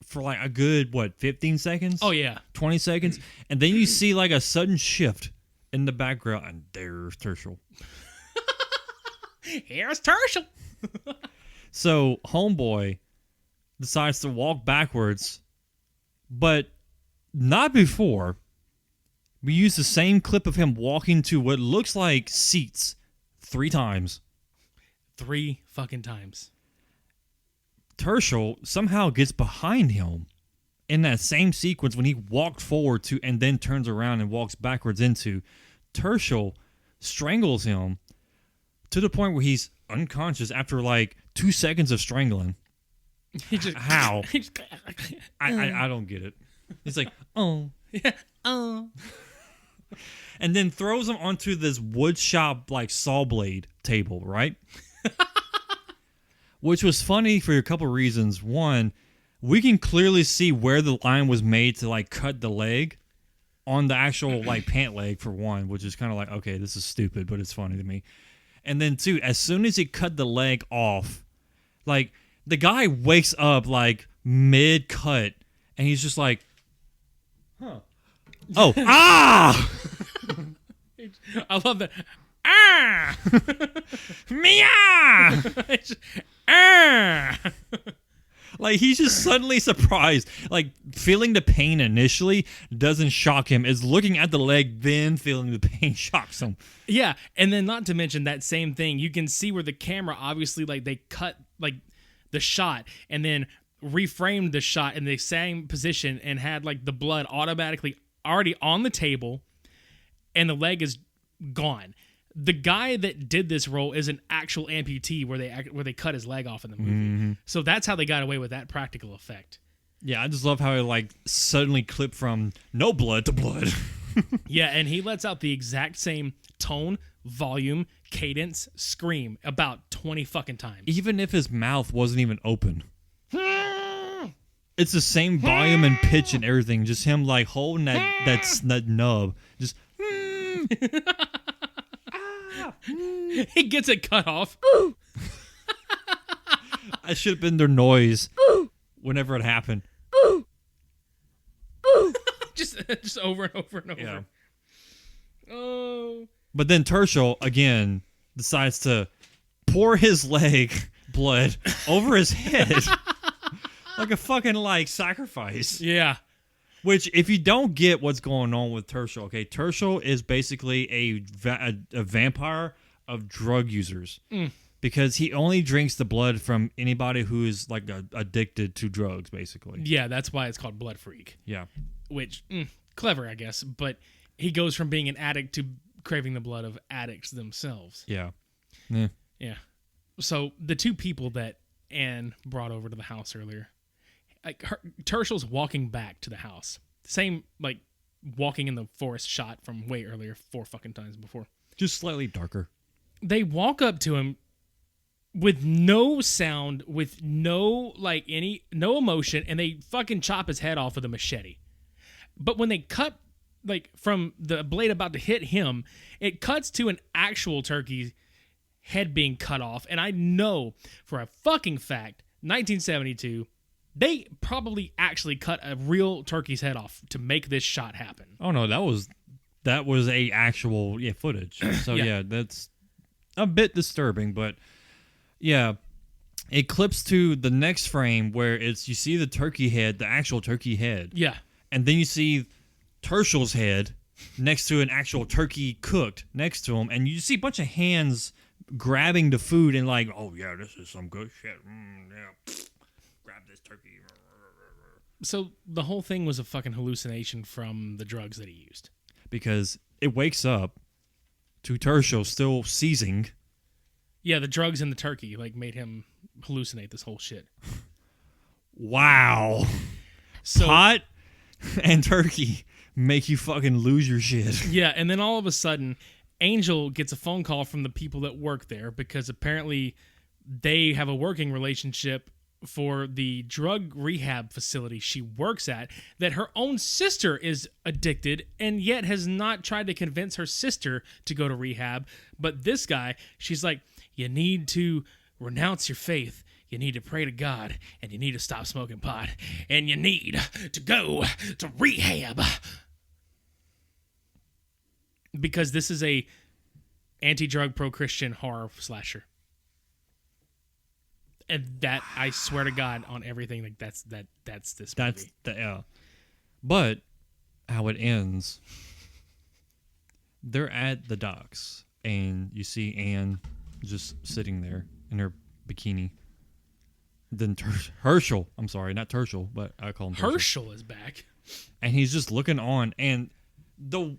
for like a good, 15 seconds? Oh, yeah. 20 seconds. And then you see like a sudden shift in the background, and there's Turshel. Here's Turshel. So homeboy decides to walk backwards, but not before. We use the same clip of him walking to what looks like seats 3 times. 3 fucking times. Turshel somehow gets behind him in that same sequence when he walked forward to and then turns around and walks backwards into. Turshel strangles him to the point where he's unconscious after like 2 seconds of strangling. How? I don't get it. He's like, oh. Yeah, oh. And then throws him onto this wood shop like saw blade table, right? Which was funny for a couple reasons. One, we can clearly see where the line was made to like cut the leg on the actual like pant leg, for one, which is kind of like, okay, this is stupid, but it's funny to me. And then 2, as soon as he cut the leg off, like the guy wakes up like mid cut, and he's just like, huh. Oh, ah! I love that. Ah! Meow! It's just, ah! Like, he's just suddenly surprised. Like, feeling the pain initially doesn't shock him. It's looking at the leg, then feeling the pain shocks him. Yeah, and then not to mention that same thing, you can see where the camera obviously, like, they cut, like, the shot and then reframed the shot in the same position and had, like, the blood automatically already on the table and the leg is gone. The guy that did this role is an actual amputee where they cut his leg off in the movie. Mm-hmm. So that's how they got away with that practical effect. Yeah, I just love how it, like, suddenly clipped from no blood to blood. Yeah, and he lets out the exact same tone, volume, cadence, scream about 20 fucking times. Even if his mouth wasn't even open. It's the same volume and pitch and everything. Just him, like, holding that nub. Just, He gets it cut off. I should have been their noise whenever it happened. just over and over and over. Yeah. Oh. But then Tershel, again, decides to pour his leg blood over his head. Like a fucking, like, sacrifice. Yeah. Which, if you don't get what's going on with Tershel, okay, Tershel is basically a vampire of drug users. Because he only drinks the blood from anybody who is, like, addicted to drugs, basically. Yeah, that's why it's called Blood Freak. Yeah. Which, clever, I guess. But he goes from being an addict to craving the blood of addicts themselves. Yeah. Yeah. So the two people that Anne brought over to the house earlier, like Tershel's walking back to the house. Same, like, walking in the forest shot from way earlier, 4 fucking times before. Just slightly darker. They walk up to him with no sound, with no, like, no emotion, and they fucking chop his head off with a machete. But when they cut, like, from the blade about to hit him, it cuts to an actual turkey's head being cut off. And I know for a fucking fact, 1972, they probably actually cut a real turkey's head off to make this shot happen. Oh, no, that was a actual footage. So, yeah, that's a bit disturbing, but, yeah. It clips to the next frame where you see the turkey head, the actual turkey head. Yeah. And then you see Tershel's head next to an actual turkey cooked next to him, and you see a bunch of hands grabbing the food and like, oh yeah, this is some good shit. Yeah, grab this turkey. So the whole thing was a fucking hallucination from the drugs that he used. Because it wakes up to Tershel still seizing. Yeah, the drugs in the turkey like made him hallucinate this whole shit. Wow. So, pot and turkey make you fucking lose your shit. Yeah, and then all of a sudden, Angel gets a phone call from the people that work there because apparently they have a working relationship for the drug rehab facility she works at, that her own sister is addicted and yet has not tried to convince her sister to go to rehab. But this guy, she's like, you need to renounce your faith. You need to pray to God, and you need to stop smoking pot, and you need to go to rehab. Because this is a anti-drug, pro-Christian horror slasher. And that, I swear to God, on everything, like that's this movie. But how it ends, they're at the docks, and you see Anne just sitting there in her bikini. Then Herschel, I'm sorry, not Tershel, but I call him Herschel is back. And he's just looking on, and the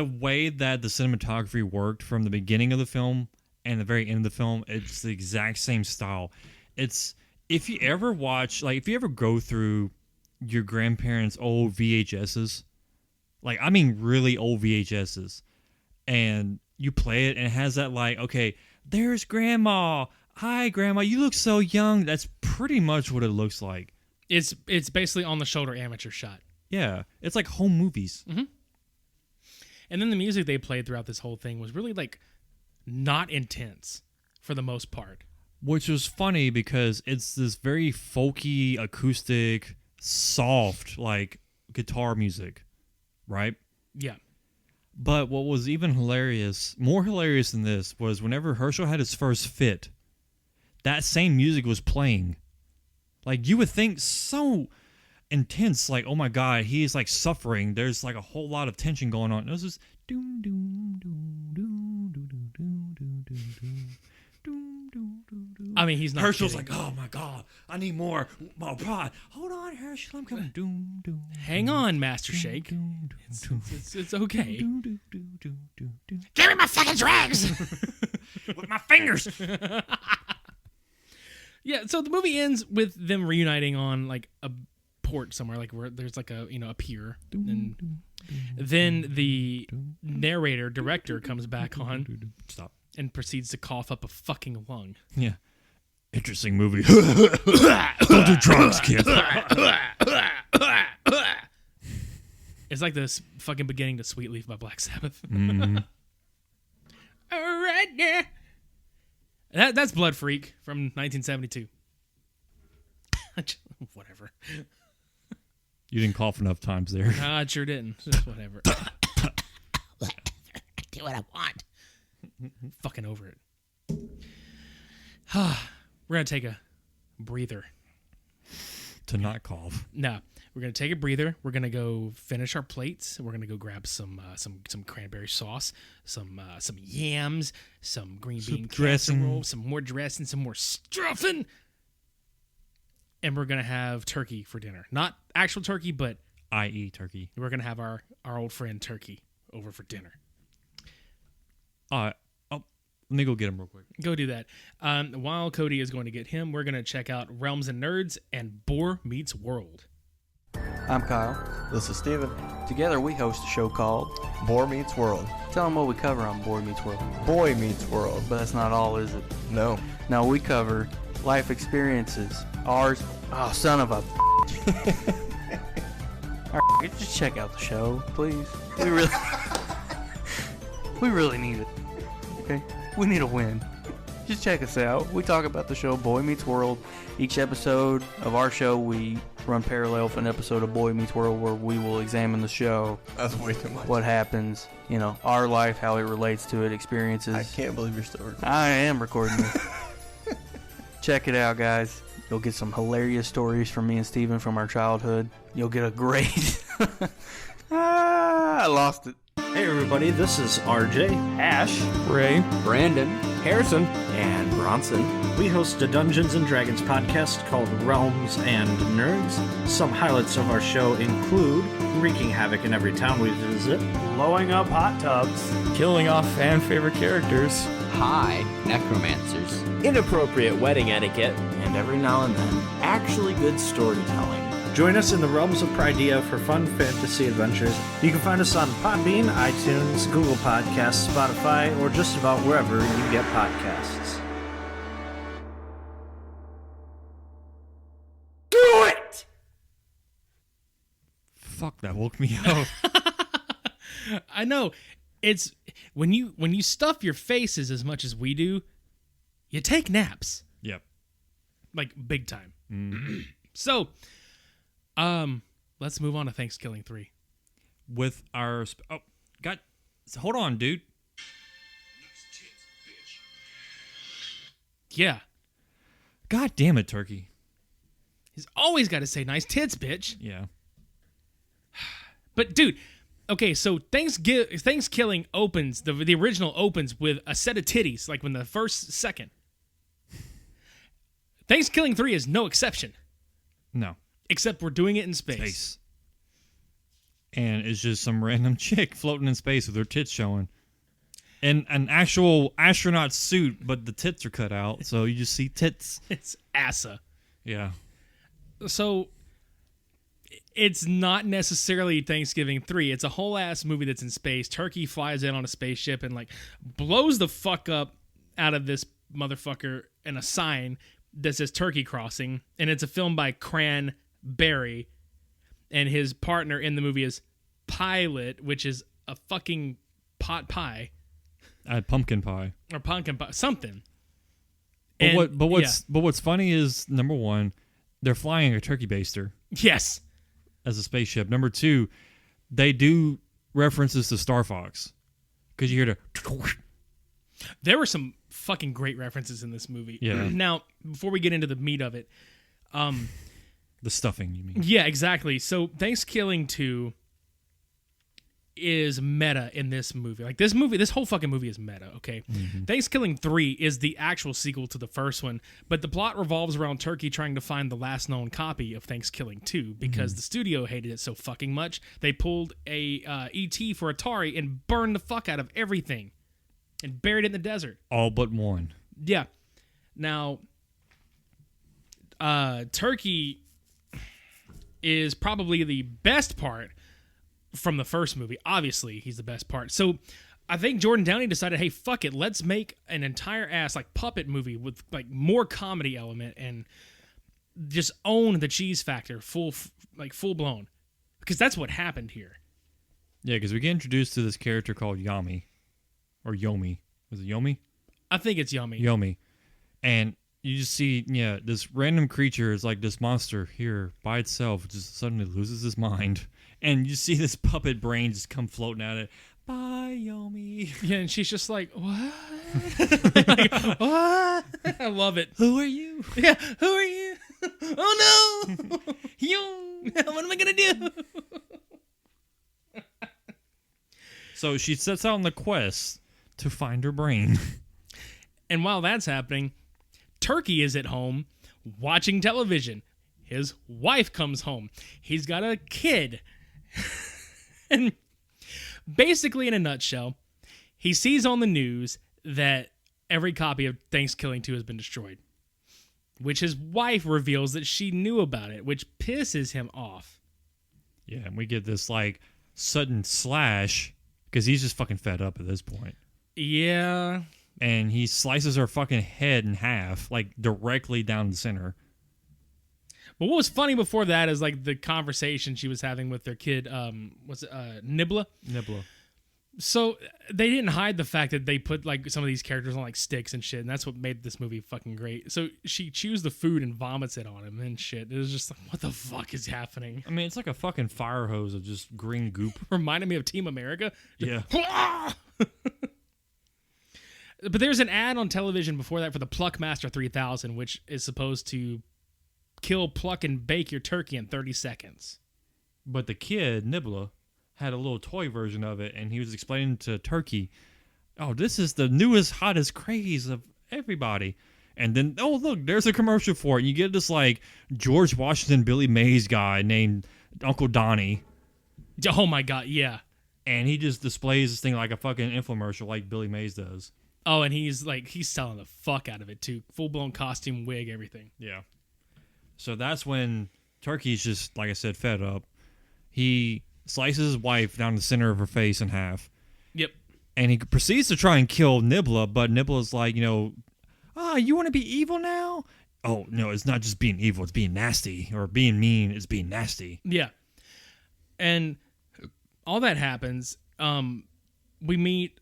way that the cinematography worked from the beginning of the film and the very end of the film, it's the exact same style. It's, if you ever go through your grandparents' old VHSs, like, I mean really old VHSs, and you play it and it has that, like, okay, there's grandma. Hi, grandma. You look so young. That's pretty much what it looks like. It's basically on the shoulder amateur shot. Yeah. It's like home movies. Mm-hmm. And then the music they played throughout this whole thing was really, like, not intense for the most part. Which was funny because it's this very folky, acoustic, soft, like, guitar music, right? Yeah. But what was even more hilarious than this, was whenever Herschel had his first fit, that same music was playing. Like, you would think so intense, like, oh my God, he's like suffering. There's like a whole lot of tension going on. It was just doom doom doom doom doom doom doom doom doom. I mean, he's not. Herschel's kidding. like, oh my God, I need more pride. Hold on, Herschel, I'm coming. Doom doom. Hang on, Master Shake. It's okay. Give me my fucking drags with my fingers. Yeah, so the movie ends with them reuniting on like a port somewhere, like where there's like a pier, and then the director comes back on. Stop. And proceeds to cough up a fucking lung. Yeah. Interesting movie. Don't do drugs, kid. It's like this fucking beginning to Sweet Leaf by Black Sabbath. Mm-hmm. All right, yeah. That's Blood Freak from 1972. Whatever. You didn't cough enough times there. I sure didn't. Just whatever. Do what I want. Fucking over it. We're going to take a breather. To not cough. No, we're going to take a breather. We're going to go finish our plates. We're going to go grab some cranberry sauce, some yams, some green bean dressing. casserole, some more dressing, some more stuffing. And we're going to have turkey for dinner. Not actual turkey, but I.e. turkey. we're going to have our old friend Turkey over for dinner. Let me go get him real quick. Go do that. While Cody is going to get him, we're going to check out Realms and Nerds and Boar Meets World. I'm Kyle. This is Steven. Together we host a show called Boar Meets World. Tell them what we cover on Boy Meets World. Boy Meets World. But that's not all, is it? No. No, we cover life experiences. Ours. Oh, son of a. Alright, just check out the show, please. We really need it. Okay? We need a win. Just check us out. We talk about the show Boy Meets World. Each episode of our show, we run parallel with an episode of Boy Meets World where we will examine the show. That's way too much. What happens, our life, how it relates to it, experiences. I can't believe you're still recording. I am recording this. Check it out, guys. You'll get some hilarious stories from me and Steven from our childhood. You'll get a great... I lost it. Hey everybody, this is RJ, Ash, Ray, Brandon, Harrison, and Bronson. We host a Dungeons & Dragons podcast called Realms and Nerds. Some highlights of our show include wreaking havoc in every town we visit, blowing up hot tubs, killing off fan favorite characters, Hi, necromancers. inappropriate wedding etiquette, and every now and then, actually good storytelling. Join us in the realms of Pridea for fun fantasy adventures. You can find us on Podbean, iTunes, Google Podcasts, Spotify, or just about wherever you get podcasts. do it! Fuck, that woke me up. I know. It's when you stuff your faces as much as we do, you take naps. Yep. Like big time. So, let's move on to ThanksKilling 3. With our... God, hold on, dude. Yeah. God damn it, Turkey. He's always got to say nice tits, bitch. Yeah. But dude, okay, so ThanksKilling opens, the original opens with a set of titties, like when the first second. ThanksKilling 3 is no exception. No. Except we're doing it in space. Space. And it's just some random chick floating in space with her tits showing. In an actual astronaut suit, but the tits are cut out, so you just see tits. It's Asa. Yeah. So it's not necessarily Thanksgiving 3. It's a whole ass movie that's in space. Turkey flies in on a spaceship and like blows the fuck up out of this motherfucker and a sign that says Turkey Crossing. And it's a film by Cranberry. And his partner in the movie is Pilot, which is a fucking pot pie. Pumpkin pie. Or pumpkin pie. Something. And, what's funny is, number one, they're flying a turkey baster yes. as a spaceship. Number two, they do references to Star Fox because you hear the. There were some fucking great references in this movie. Yeah. Now, before we get into the meat of it, The stuffing, you mean? yeah, exactly. So, ThanksKilling 2 is meta in this movie. Like, this whole fucking movie is meta, okay? Mm-hmm. ThanksKilling 3 is the actual sequel to the first one, but the plot revolves around Turkie trying to find the last known copy of ThanksKilling 2 because the studio hated it so fucking much, they pulled a ET for Atari and burned the fuck out of everything and buried it in the desert. All but one. Yeah. Now, Turkie is probably the best part from the first movie. Obviously, he's the best part. So I think Jordan Downey decided, hey, fuck it, let's make an entire ass like puppet movie with like more comedy element and just own the cheese factor full blown, because that's what happened here. Yeah, because we get introduced to this character called Yami. Or Yomi. Was it Yomi? I think it's yummy. Yomi. And you just see, this random creature is like this monster here by itself, just suddenly loses his mind. And you see this puppet brain just come floating at it. Bye, Yomi. Yeah, and she's just like, what? Like, what? I love it. Who are you? Yeah, who are you? Oh no! What am I gonna do? So she sets out on the quest to find her brain. And while that's happening, Turkie is at home watching television. His wife comes home. He's got a kid. And basically, in a nutshell, he sees on the news that every copy of ThanksKilling 2 has been destroyed, which his wife reveals that she knew about it, which pisses him off. Yeah, and we get this like sudden slash because he's just fucking fed up at this point. Yeah. And he slices her fucking head in half, like directly down the center. But what was funny before that is like the conversation she was having with their kid, Nibla? Nibla. So they didn't hide the fact that they put like some of these characters on like sticks and shit, and that's what made this movie fucking great. So she chews the food and vomits it on him and shit. It was just like, what the fuck is happening? I mean, it's like a fucking fire hose of just green goop. Reminded me of Team America. Yeah. But there's an ad on television before that for the Pluckmaster 3000, which is supposed to kill, pluck, and bake your turkey in 30 seconds. But the kid, Nibla, had a little toy version of it, and he was explaining to Turkie, oh, this is the newest, hottest craze of everybody. And then, oh, look, there's a commercial for it. And you get this, like, George Washington, Billy Mays guy named Uncle Donnie. Oh, my God, yeah. And he just displays this thing like a fucking infomercial like Billy Mays does. Oh, and he's selling the fuck out of it, too. Full-blown costume, wig, everything. Yeah. So that's when Turkie's just, like I said, fed up. He slices his wife down the center of her face in half. Yep. And he proceeds to try and kill Nibla, but Nibla's like, you want to be evil now? Oh, no, it's not just being evil, it's being nasty. Or being mean, it's being nasty. Yeah. And all that happens, we meet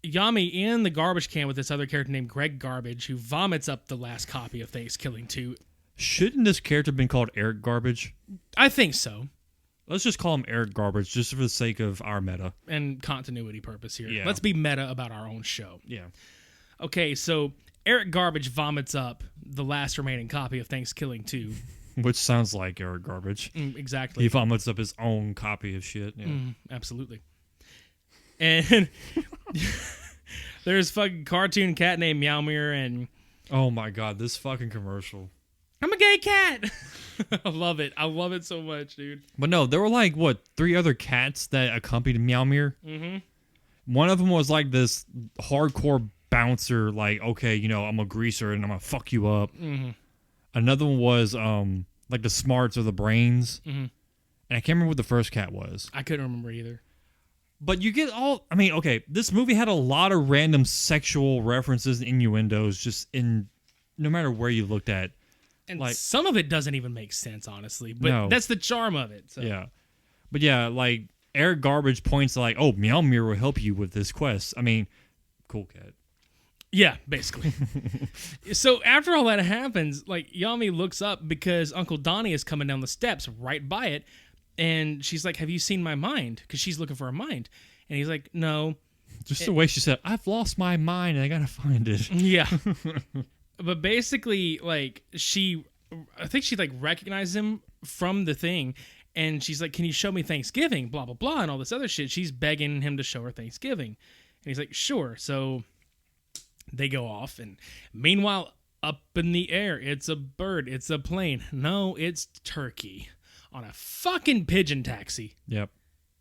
Yami in the garbage can with this other character named Greg Garbage, who vomits up the last copy of ThanksKilling 2. Shouldn't this character have been called Eric Garbage? I think so. Let's just call him Eric Garbage, just for the sake of our meta. And continuity purpose here. Yeah. Let's be meta about our own show. Yeah. Okay, so Eric Garbage vomits up the last remaining copy of ThanksKilling 2. Which sounds like Eric Garbage. Exactly. He vomits up his own copy of shit. Yeah. Absolutely. And there's a fucking cartoon cat named Meowmere, and Oh my god, this fucking commercial. I'm a gay cat. I love it. I love it so much, dude. But no, there were like, 3 other cats that accompanied Meowmere? Mm-hmm. One of them was like this hardcore bouncer, like, okay, I'm a greaser and I'm gonna fuck you up. Mm-hmm. Another one was like the smarts or the brains. Mm-hmm. And I can't remember what the first cat was. I couldn't remember either. But you get this movie had a lot of random sexual references and innuendos just in no matter where you looked at. And like, some of it doesn't even make sense, honestly. But no. That's the charm of it. So. Yeah. But yeah, like Eric Garbage points like, oh, Meowmere will help you with this quest. I mean, cool cat. Yeah, basically. So after all that happens, like Yami looks up because Uncle Donnie is coming down the steps right by it, and she's like, "Have you seen my mind?" Because she's looking for a mind, and he's like, "No." Just the way she said, "I've lost my mind and I gotta find it." Yeah. But basically, like, I think she, like, recognized him from the thing, and she's like, "Can you show me Thanksgiving?" Blah, blah, blah, and all this other shit. She's begging him to show her Thanksgiving. And he's like, "Sure." So they go off, and meanwhile, up in the air, it's a bird, it's a plane. No, it's Turkey on a fucking pigeon taxi Yep.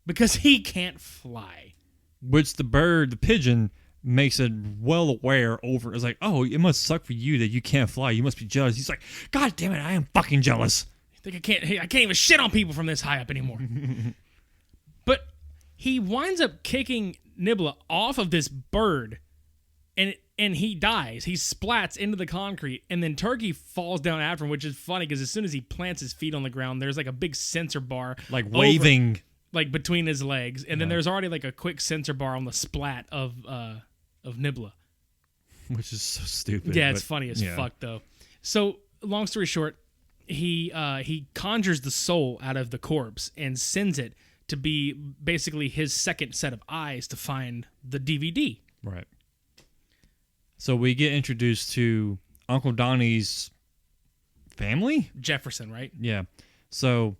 because he can't fly. Which the pigeon, makes it well aware over. It's like, oh, it must suck for you that you can't fly. You must be jealous. He's like, God damn it, I am fucking jealous. I can't even shit on people from this high up anymore. But he winds up kicking Nibla off of this bird, and he dies. He splats into the concrete, and then Turkey falls down after him, which is funny because as soon as he plants his feet on the ground, there's like a big sensor bar, Like waving. like between his legs, and then there's already like a quick sensor bar on the splat of Nibla. Which is so stupid. Yeah, it's funny as fuck though. So long story short, he conjures the soul out of the corpse and sends it to be basically his second set of eyes to find the DVD. Right. So we get introduced to Uncle Donnie's family? Jefferson, right? Yeah. So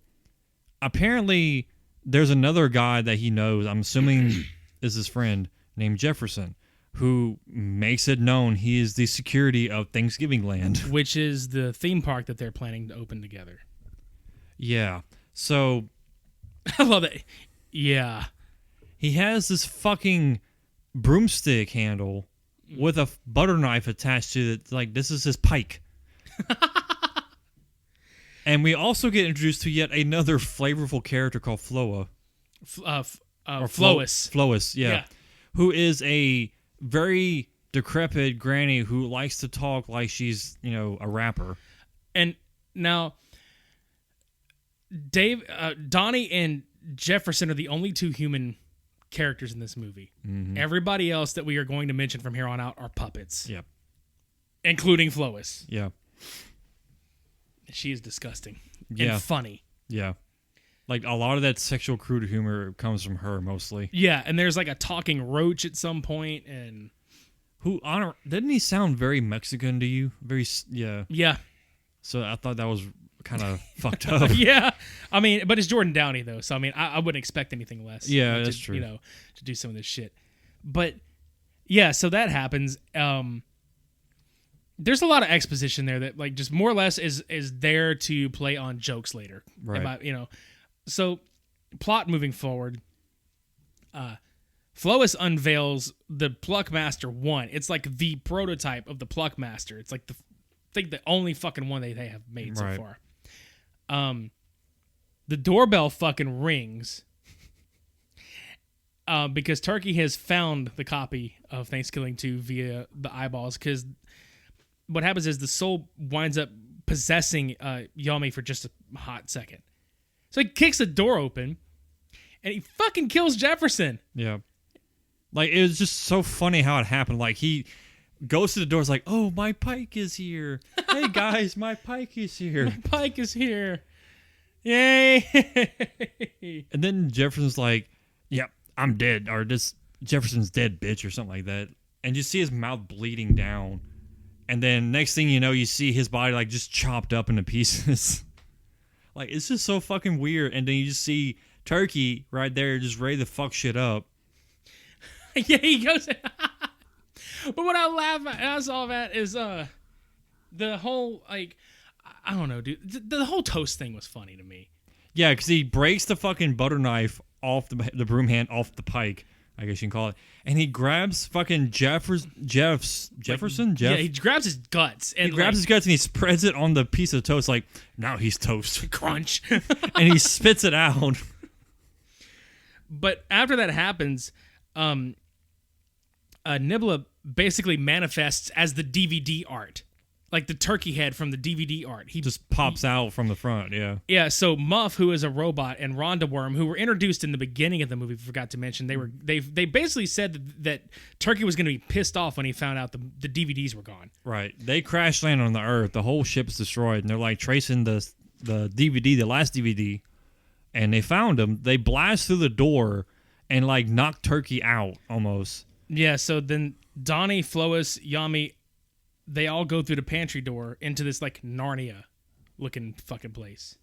apparently there's another guy that he knows, I'm assuming is his friend, named Jefferson, who makes it known he is the security of Thanksgiving Land. Which is the theme park that they're planning to open together. Yeah. So I love it. Yeah. he has this fucking broomstick handle with a butter knife attached to it. Like, this is his pike. And we also get introduced to yet another flavorful character called Floa. Flois. Flois, yeah. Who is a very decrepit granny who likes to talk like she's, a rapper. And now, Donnie and Jefferson are the only two human characters in this movie. Mm-hmm. Everybody else that we are going to mention from here on out are puppets. Yep. Including Flois. Yeah. She is disgusting. Yeah. And funny. Yeah. Like, a lot of that sexual crude humor comes from her, mostly. Yeah, and there's like a talking roach at some point, and... Didn't he sound very Mexican to you? Yeah. Yeah. So I thought that was kind of fucked up. Yeah. I mean, but it's Jordan Downey, though, so I mean, I wouldn't expect anything less. Yeah, that's true. To do some of this shit. But, yeah, so that happens. There's a lot of exposition there that, like, just more or less is there to play on jokes later. Right. About, So, plot moving forward. Flois unveils the Pluckmaster 1. It's like the prototype of the Pluckmaster. It's like the only fucking one they have made so far. The doorbell fucking rings because Turkey has found the copy of ThanksKilling 2 via the eyeballs, because what happens is the soul winds up possessing Yami for just a hot second. So he kicks the door open, and he fucking kills Jefferson. Yeah. Like, it was just so funny how it happened. Like, he goes to the door, is like, oh, my pike is here. Hey, guys, my pike is here. My pike is here. Yay. And then Jefferson's like, yep, I'm dead. Or this Jefferson's dead, bitch, or something like that. And you see his mouth bleeding down. And then next thing you know, you see his body, like, just chopped up into pieces. Like, it's just so fucking weird. And then you just see Turkey right there just ready to fuck shit up. Yeah, he goes. But what I laugh at as all that is the whole, like, I don't know, dude. The whole toast thing was funny to me. Yeah, because he breaks the fucking butter knife off the broom hand off the pike, I guess you can call it. And he grabs fucking Jefferson? Yeah, he grabs his guts. And he grabs his guts and he spreads it on the piece of toast like, now he's toast. Crunch. And he spits it out. But after that happens, Nibla basically manifests as the DVD art like the turkey head from the DVD art. He Just pops out from the front, yeah. Yeah, so Muff, who is a robot, and Rhonda Worm, who were introduced in the beginning of the movie, forgot to mention, they basically said that Turkey was going to be pissed off when he found out the DVDs were gone. Right. They crash land on the Earth. The whole ship's destroyed, and they're like tracing the DVD, the last DVD, and they found him. They blast through the door and like knock Turkey out almost. Yeah, so then Donnie, Flois, Yami, they all go through the pantry door into this like Narnia looking fucking place.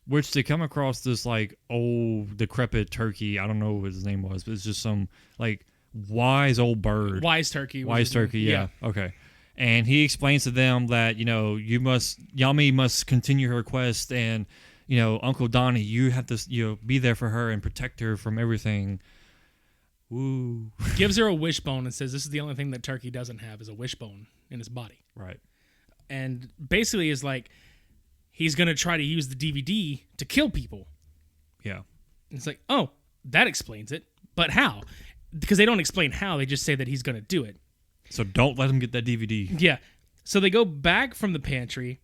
Which they come across this like old decrepit turkey. I don't know what his name was, but it's just some like wise old bird. Wise Turkey. Wise Turkey, yeah. Okay. And he explains to them that, Yami must continue her quest, and, Uncle Donnie, you have to, be there for her and protect her from everything. Woo. Gives her a wishbone and says this is the only thing that Turkey doesn't have is a wishbone in his body. Right. And basically is like, he's going to try to use the DVD to kill people. Yeah. And it's like, oh, that explains it. But how? Because they don't explain how. They just say that he's going to do it. So don't let him get that DVD. Yeah. So they go back from the pantry,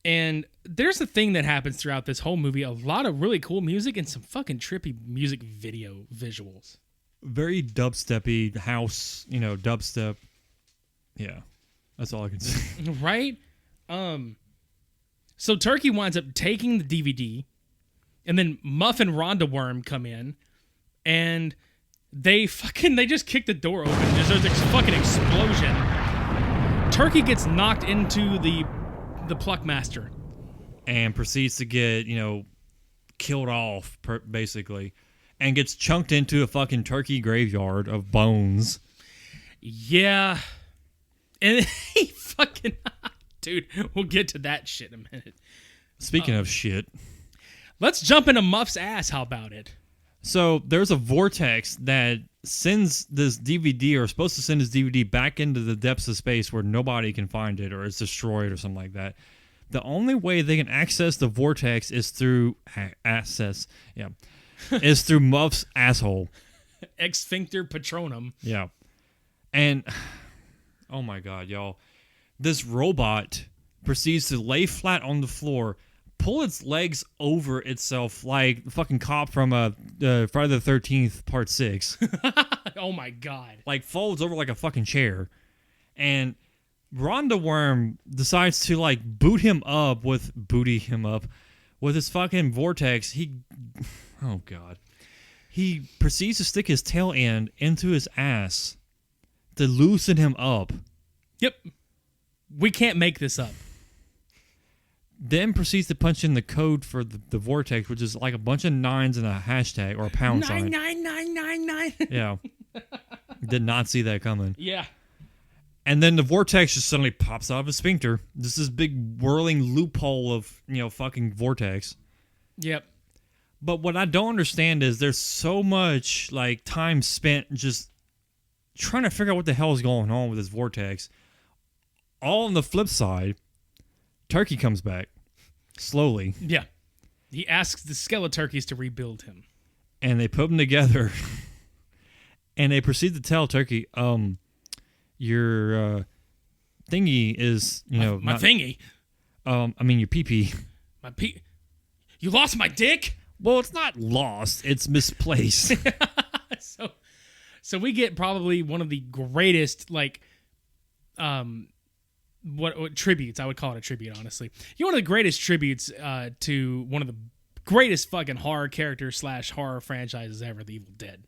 and there's a thing that happens throughout this whole movie. A lot of really cool music and some fucking trippy music video visuals. Very dubsteppy house, dubstep. Yeah. That's all I can say. Right? So Turkey winds up taking the DVD, and then Muff and Rhonda Worm come in, and they just kick the door open. There's this fucking explosion. Turkey gets knocked into the Pluckmaster. And proceeds to get, killed off, basically. And gets chunked into a fucking turkey graveyard of bones. Yeah. And he fucking... Dude, we'll get to that shit in a minute. Speaking of shit. Let's jump into Muff's ass. How about it? So there's a vortex that sends this DVD, or is supposed to send this DVD back into the depths of space where nobody can find it, or it's destroyed or something like that. The only way they can access the vortex is through is through Muff's asshole. Sphincter Patronum. Yeah. And oh my god, y'all. This robot proceeds to lay flat on the floor, pull its legs over itself like the fucking cop from Friday the 13th Part 6. Oh my god. Like folds over like a fucking chair. And Rhonda Worm decides to like booty him up with his fucking vortex. Oh god. He proceeds to stick his tail end into his ass to loosen him up. Yep. We can't make this up. Then proceeds to punch in the code for the vortex, which is like a bunch of 9s and a hashtag or a pound sign. 99999. Yeah. Did not see that coming. Yeah. And then the vortex just suddenly pops out of his sphincter. This is big whirling loophole of, fucking vortex. Yep. But what I don't understand is there's so much like time spent just trying to figure out what the hell is going on with this vortex. All on the flip side, Turkey comes back slowly. Yeah. He asks the Skeleturkeys to rebuild him. And they put them together. And they proceed to tell Turkey, your thingy is, my thingy? your pee-pee. My pee... You lost my dick? Well, it's not lost. It's misplaced. So we get probably one of the greatest, like, what tributes. I would call it a tribute, honestly. One of the greatest tributes to one of the greatest fucking horror characters / horror franchises ever, The Evil Dead.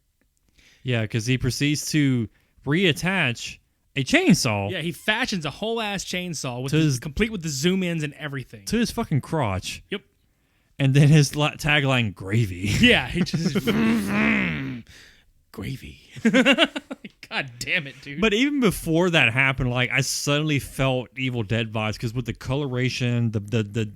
Yeah, because he proceeds to reattach a chainsaw. Yeah, he fashions a whole ass chainsaw complete with the zoom ins and everything to his fucking crotch. Yep. And then his tagline, gravy. Yeah, he just gravy. God damn it, dude. But even before that happened, like I suddenly felt Evil Dead vibes because with the coloration, the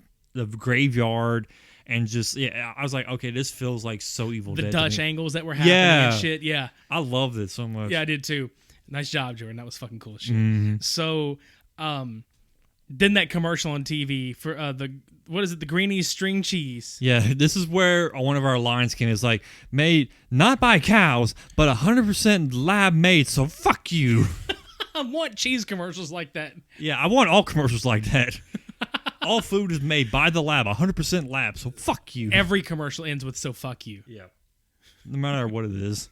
graveyard, and just I was like, okay, this feels like so Evil Dead. The Dutch angles that were happening and shit. Yeah, I loved it so much. Yeah, I did too. Nice job, Jordan. That was fucking cool as shit. Mm-hmm. So, then that commercial on TV for the Greenies string cheese. Yeah, this is where one of our lines came. It's like, made not by cows, but 100% lab made, so fuck you. I want cheese commercials like that. Yeah, I want all commercials like that. All food is made by the lab, 100% lab, so fuck you. Every commercial ends with "so fuck you." Yeah. No matter what it is.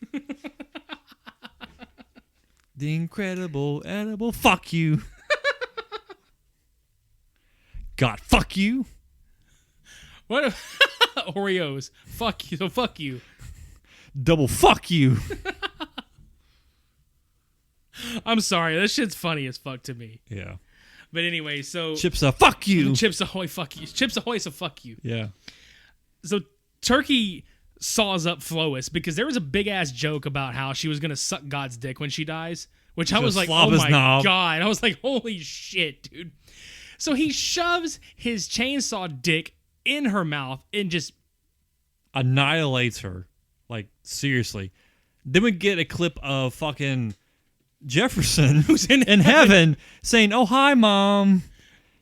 The incredible edible fuck you. God, fuck you. What if Oreos? Fuck you. So fuck you. Double fuck you. I'm sorry. That shit's funny as fuck to me. Yeah. But anyway, so Chips fuck you. Chips Ahoy, fuck you. Chips Ahoy, so fuck you. Yeah. So Turkie saws up Flois because there was a big ass joke about how she was gonna suck God's dick when she dies, which I was like, oh my god. I was like, holy shit, dude. So he shoves his chainsaw dick in her mouth and just annihilates her. Like, seriously. Then we get a clip of fucking Jefferson who's in heaven saying, "Oh, hi, Mom.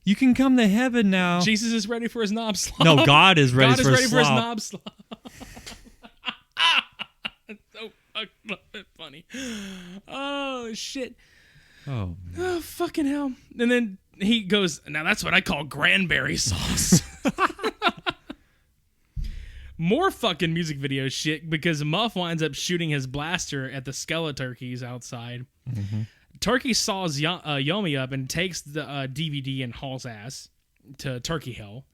You can come to heaven now." Jesus is ready for his knob slop. No, God is ready, for his knob slop. It's so fucking funny. Oh, shit. Oh, Oh, fucking hell. And then he goes, now that's what I call cranberry sauce. More fucking music video shit because Muff winds up shooting his blaster at the Skeleturkeys outside. Mm-hmm. Turkie saws Yomi up and takes the DVD and hauls ass to Turkey Hell.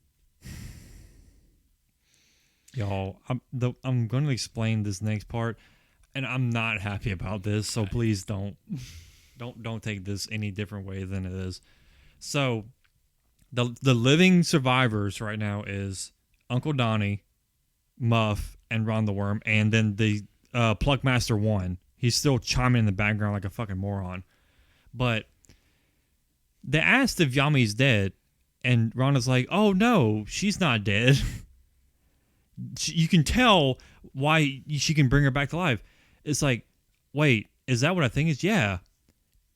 Y'all, I'm going to explain this next part, and I'm not happy about this, so please don't take this any different way than it is. So, the living survivors right now is Uncle Donnie, Muff, and Ron the Worm, and then the Plugmaster 1. He's still chiming in the background like a fucking moron. But they asked if Yami's dead, and Ron is like, "Oh no, she's not dead." You can tell why she can bring her back to life. It's like, wait, is that what I think is? Yeah.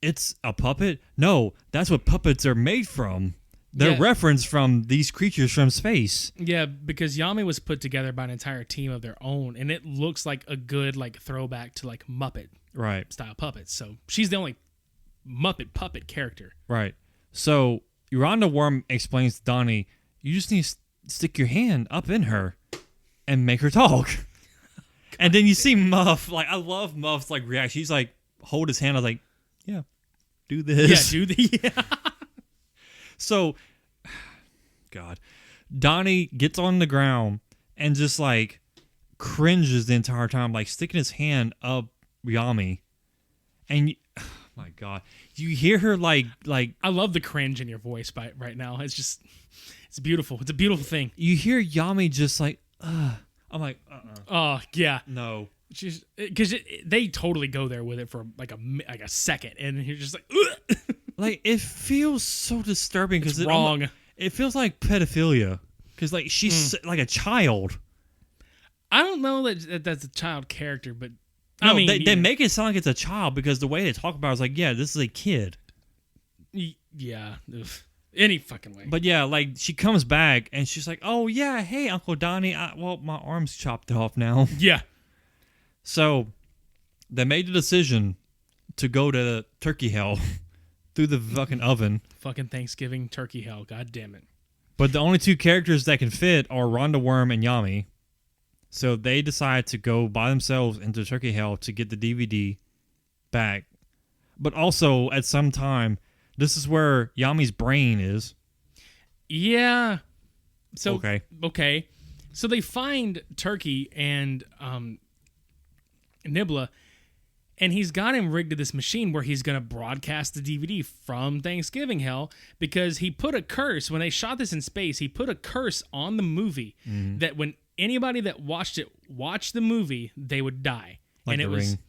It's a puppet? No, that's what puppets are made from. They're referenced from these creatures from space. Yeah, because Yami was put together by an entire team of their own, and it looks like a good like throwback to like Muppet style puppets. So she's the only Muppet puppet character. Right. So Ron the Worm explains to Donnie, you just need to stick your hand up in her and make her talk. And then you see Muff, like, I love Muff's like reaction. He's like, hold his hand. I was like, yeah, do this. Yeah, yeah. So, God, Donnie gets on the ground and just like cringes the entire time, like sticking his hand up Yami. And oh my God, you hear her like I love the cringe in your voice right now. It's just, it's beautiful. It's a beautiful thing. You hear Yami just like, I'm like, Oh yeah, no. She's because they totally go there with it for like a second, and you're just like, ugh. Like it feels so disturbing because it's wrong. It feels like pedophilia because like she's like a child. I don't know that that's a child character, but no, I mean they make it sound like it's a child because the way they talk about it is like, yeah, this is a kid. Yeah, any fucking way. But yeah, like she comes back and she's like, oh yeah, hey Uncle Donnie, well my arm's chopped off now. Yeah. So they made the decision to go to Turkey Hell through the fucking oven. Fucking Thanksgiving turkey hell, god damn it. But the only two characters that can fit are Ron the Worm and Yami. So they decide to go by themselves into Turkey Hell to get the DVD back. But also, at some time, this is where Yami's brain is. Yeah. So Okay. So they find Turkey and Nibla, and he's got him rigged to this machine where he's going to broadcast the DVD from Thanksgiving Hell because he put a curse, when they shot this in space, he put a curse on the movie that when anybody that watched the movie, they would die. Like and The it was Ring.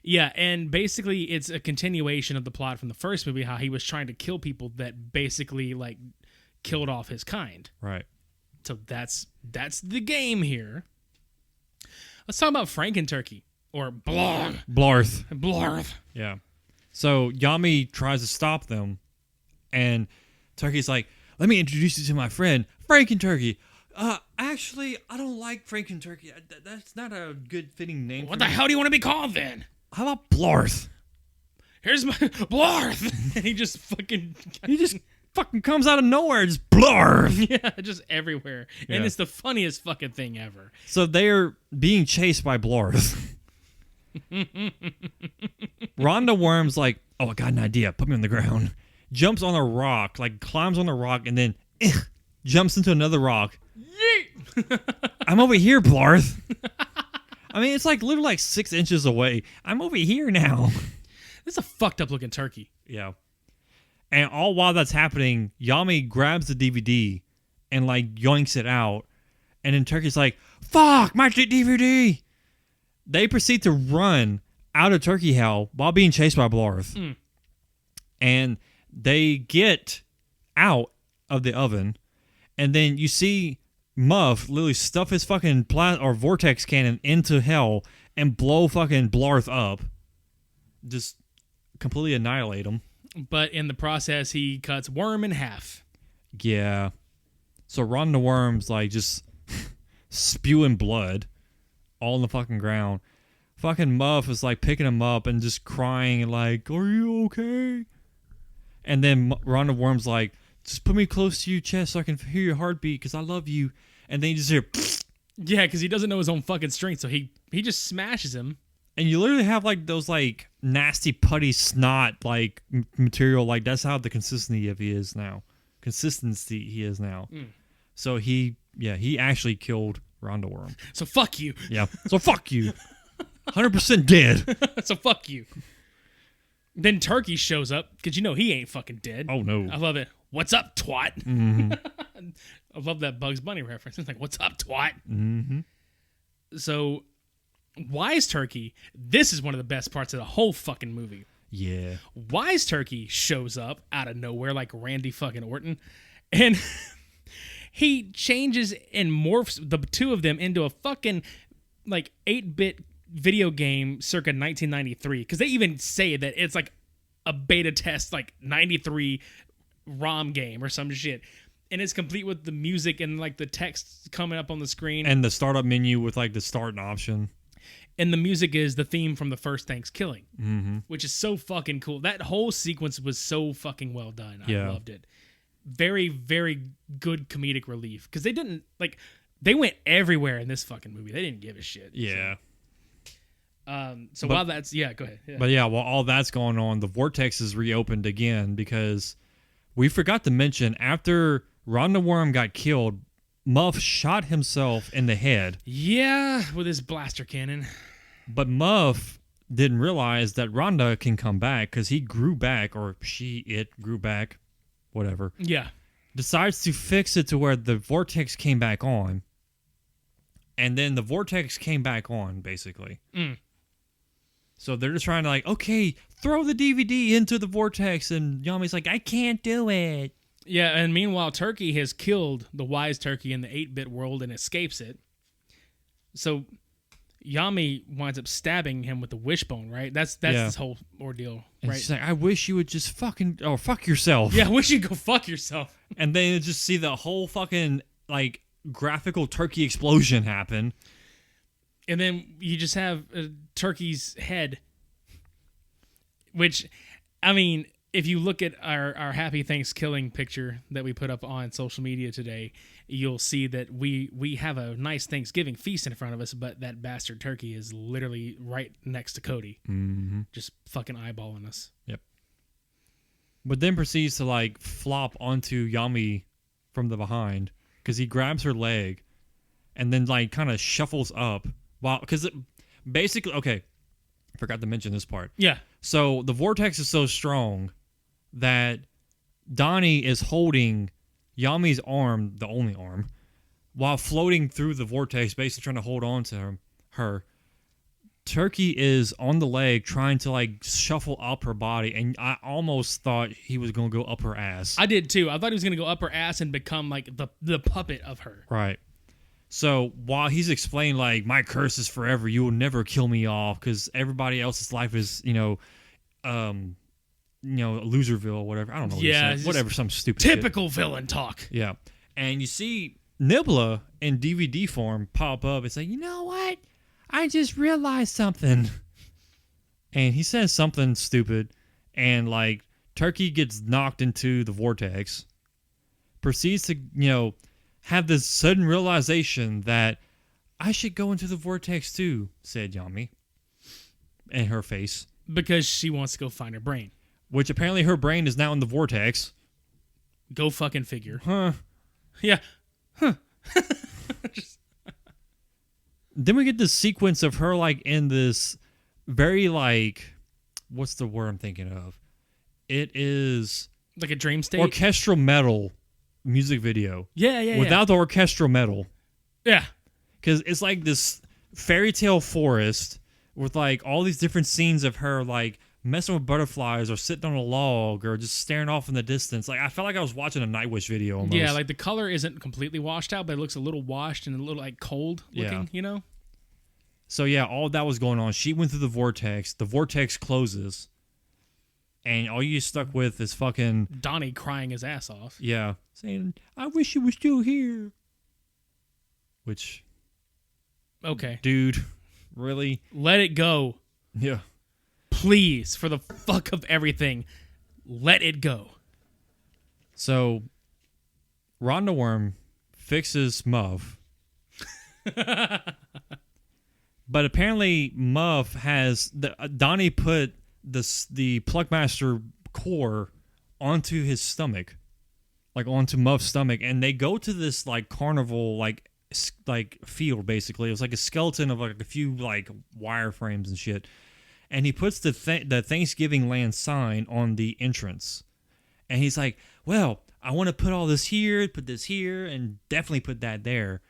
Yeah, and basically it's a continuation of the plot from the first movie, how he was trying to kill people that basically like killed off his kind. Right. So that's the game here. Let's talk about Franken-Turkey. Or Blarth. Blarth. Yeah. So Yami tries to stop them, and Turkey's like, let me introduce you to my friend, Franken-Turkey. Actually, I don't like Franken-Turkey. That's not a good fitting name. What the hell do you want to be called then? How about Blarth? here's my Blarth, and he just fucking comes out of nowhere, just blarf. yeah, just everywhere, and Yeah. it's the funniest fucking thing ever. So they're being chased by blarf. Rhonda Worm's like, oh, I got an idea. Put me on the ground. Jumps on a rock, like climbs on the rock, and then jumps into another rock. I'm over here, Blarth. I mean, it's like literally like 6 inches away. I'm over here now. This is a fucked up looking turkey. Yeah. And all while that's happening, Yami grabs the DVD and like yoinks it out. And then Turkey's like, fuck, my DVD. They proceed to run out of Turkey Hell while being chased by Blarth. And they get out of the oven. And then you see Muff literally stuff his fucking vortex cannon into hell and blow fucking Blarth up. Just completely annihilate him. But in the process, he cuts Worm in half. Yeah. So Rhonda Worm's like just spewing blood all on the fucking ground. Fucking Muff is like picking him up and just crying and like, are you okay? And then Rhonda Worm's like, just put me close to your chest so I can hear your heartbeat because I love you. And then you just hear, yeah, because he doesn't know his own fucking strength, so he just smashes him. and you literally have like those like nasty putty snot like material. Like that's how the consistency he is now. So he actually killed Rhonda Worm. So fuck you. Yeah. So fuck you. 100% dead. So fuck you. Then Turkey shows up because you know he ain't fucking dead. Oh no. I love it. What's up, twat? Mm-hmm. I love that Bugs Bunny reference. It's like, what's up, twat? Mm-hmm. So, Wise Turkey, this is one of the best parts of the whole fucking movie. Yeah. Wise Turkey shows up out of nowhere like Randy fucking Orton, and he changes and morphs the two of them into a fucking like 8-bit video game circa 1993, because they even say that it's like a beta test like 93 ROM game or some shit, and it's complete with the music and like the text coming up on the screen And the startup menu with like the start option. and the music is the theme from the first ThanksKilling, Mm-hmm. which is so fucking cool. That whole sequence was so fucking well done. I Yeah. loved it. Very, very good comedic relief, because they went everywhere in this fucking movie. They didn't give a shit. Yeah. So But- while that's go ahead. Yeah. But yeah, while all that's going on, the vortex is reopened again because we forgot to mention after Rhonda Worm got killed, Muff shot himself in the head. Yeah, with his blaster cannon. But Muff didn't realize that Rhonda can come back because he grew back, or it grew back, whatever. Yeah. Decides to fix it to where the vortex came back on. And then the vortex came back on, basically. Mm. So they're just trying to like, okay, throw the DVD into the vortex. And Yami's like, I can't do it. Yeah, and meanwhile, Turkey has killed the Wise Turkey in the 8-bit world and escapes it. So Yami winds up stabbing him with the wishbone, right? That's Yeah. his whole ordeal, And right? she's like, I wish you would just fuck yourself. Yeah, I wish you'd go fuck yourself. And then you just see the whole fucking like graphical turkey explosion happen. And then you just have Turkey's head, which, I mean, if you look at our Happy ThanksKilling picture that we put up on social media today, you'll see that we have a nice Thanksgiving feast in front of us, but that bastard turkey is literally right next to Cody, just fucking eyeballing us. Yep. But then proceeds to like flop onto Yami from the behind because he grabs her leg and then like kind of shuffles up. Wow, because basically, okay, forgot to mention this part. Yeah. So the vortex is so strong that Donnie is holding Yami's arm, the only arm, while floating through the vortex, basically trying to hold on to her. Turkey is on the leg trying to like shuffle up her body, and I almost thought he was going to go up her ass. I did too. I thought he was going to go up her ass and become like the puppet of her. Right. So while he's explaining like my curse is forever, you will never kill me off because everybody else's life is Loserville, whatever. I don't know. What Yeah, he said. Whatever, some stupid Typical villain talk. shit. Yeah. And you see Nibbla in DVD form pop up and say, you know what? I just realized something. And he says something stupid. and like Turkie gets knocked into the vortex, proceeds to, have this sudden realization that I should go into the vortex too, said Yami. In her face. Because she wants to go find her brain. Which apparently her brain is now in the vortex. Go fucking figure. Huh. Yeah. Huh. Then we get this sequence of her like in this very like, what's the word I'm thinking of? It is like a dream state? Orchestral metal music video. Yeah. Without the orchestral metal. Yeah. Because it's like this fairy tale forest with like all these different scenes of her like messing with butterflies or sitting on a log or just staring off in the distance. Like I felt like I was watching a Nightwish video almost. Yeah, like the color isn't completely washed out, but it looks a little washed and a little like cold looking, you know? So yeah, all of that was going on. She went through the vortex closes, and all you stuck with is fucking Donnie crying his ass off. Yeah. Saying, I wish you were still here. Which okay. Dude, really? Let it go. Yeah. Please, for the fuck of everything, let it go. So, Rhonda Worm fixes Muff. But apparently Muff has... Donnie put the Plugmaster core onto his stomach. Like, onto Muff's stomach. And they go to this, like, carnival, like field, basically. It was like a skeleton of, like, a few, like, wireframes and shit. And he puts the Thanksgiving land sign on the entrance. And he's like, well, I want to put all this here, put this here, and definitely put that there.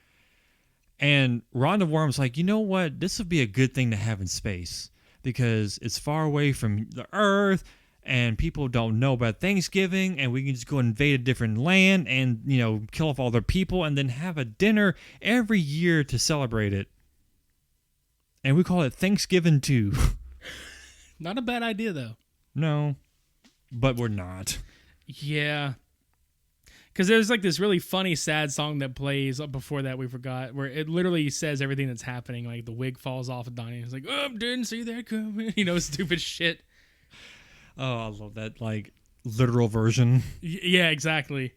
And Rhonda Worm's like, you know what? This would be a good thing to have in space. Because it's far away from the Earth, and people don't know about Thanksgiving, and we can just go invade a different land and, kill off all their people, and then have a dinner every year to celebrate it. And we call it Thanksgiving too. Not a bad idea, though. No, but we're not. Yeah. Because there's like this really funny, sad song that plays before that we forgot, where it literally says everything that's happening. Like the wig falls off of Donnie. It's like, oh, didn't see that coming. Stupid shit. Oh, I love that, like, literal version. Yeah, exactly.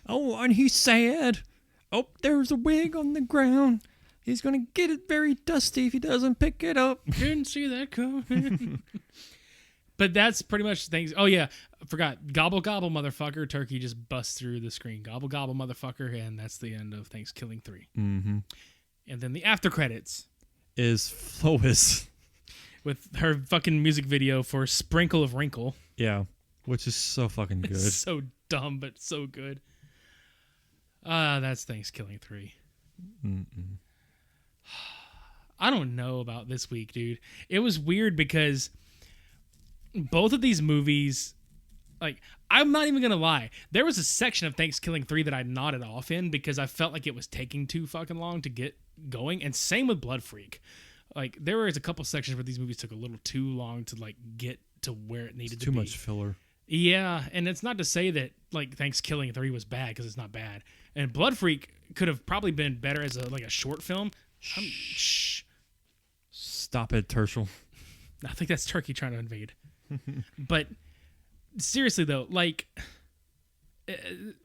Oh, and he's sad. Oh, there's a wig on the ground. He's going to get it very dusty if he doesn't pick it up. Didn't see that coming. But that's pretty much things. Oh, yeah. I forgot. Gobble, gobble, motherfucker. Turkey just busts through the screen. Gobble, gobble, motherfucker. And that's the end of ThanksKilling 3. Mm-hmm. And then the after credits is Lois with her fucking music video for Sprinkle of Wrinkle. Yeah, which is so fucking good. It's so dumb, but so good. That's ThanksKilling 3. Mm-mm. I don't know about this week, dude. It was weird because both of these movies, like, I'm not even going to lie. There was a section of ThanksKilling 3 that I nodded off in because I felt like it was taking too fucking long to get going. And same with Blood Freak. Like, there was a couple sections where these movies took a little too long to, like, get to where it needed to be. Too much filler. Yeah, and it's not to say that, like, ThanksKilling 3 was bad, because it's not bad. And Blood Freak could have probably been better as a short film. Shh. Stop it, Tershel. I think that's Turkey trying to invade. But seriously, though, like,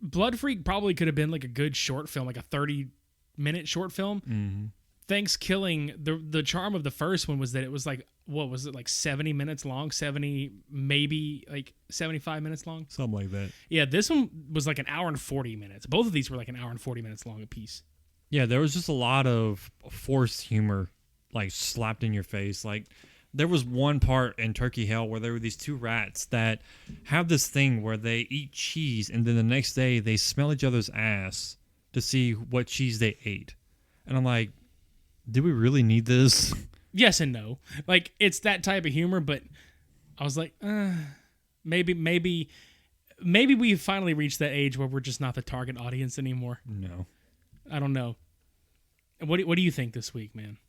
Blood Freak probably could have been, like, a good short film, like a 30-minute short film. Mm-hmm. ThanksKilling, the charm of the first one was that it was like, what was it, like 70 minutes long? 70, maybe like 75 minutes long? Something like that. Yeah, this one was like an hour and 40 minutes. Both of these were like an hour and 40 minutes long a piece. Yeah, there was just a lot of forced humor, like, slapped in your face. Like, there was one part in Turkey Hell where there were these two rats that have this thing where they eat cheese, and then the next day they smell each other's ass to see what cheese they ate. And I'm like, do we really need this? Yes and no. Like, it's that type of humor, but I was like, maybe we've finally reached that age where we're just not the target audience anymore. No. I don't know. What do you think this week, man?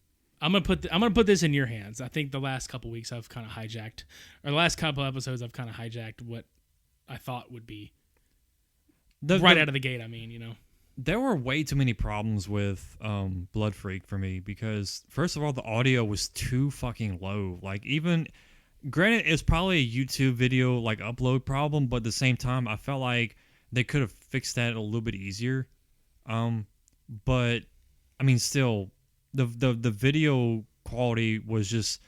I'm gonna put this in your hands. I think the last couple weeks I've kind of hijacked, or the last couple episodes I've kind of hijacked what I thought would be right out of the gate. I mean, There were way too many problems with Blood Freak for me because, first of all, the audio was too fucking low. Like, even Granted, it's probably a YouTube video like upload problem, but at the same time, I felt like they could have fixed that a little bit easier. But I mean, still, the video quality was just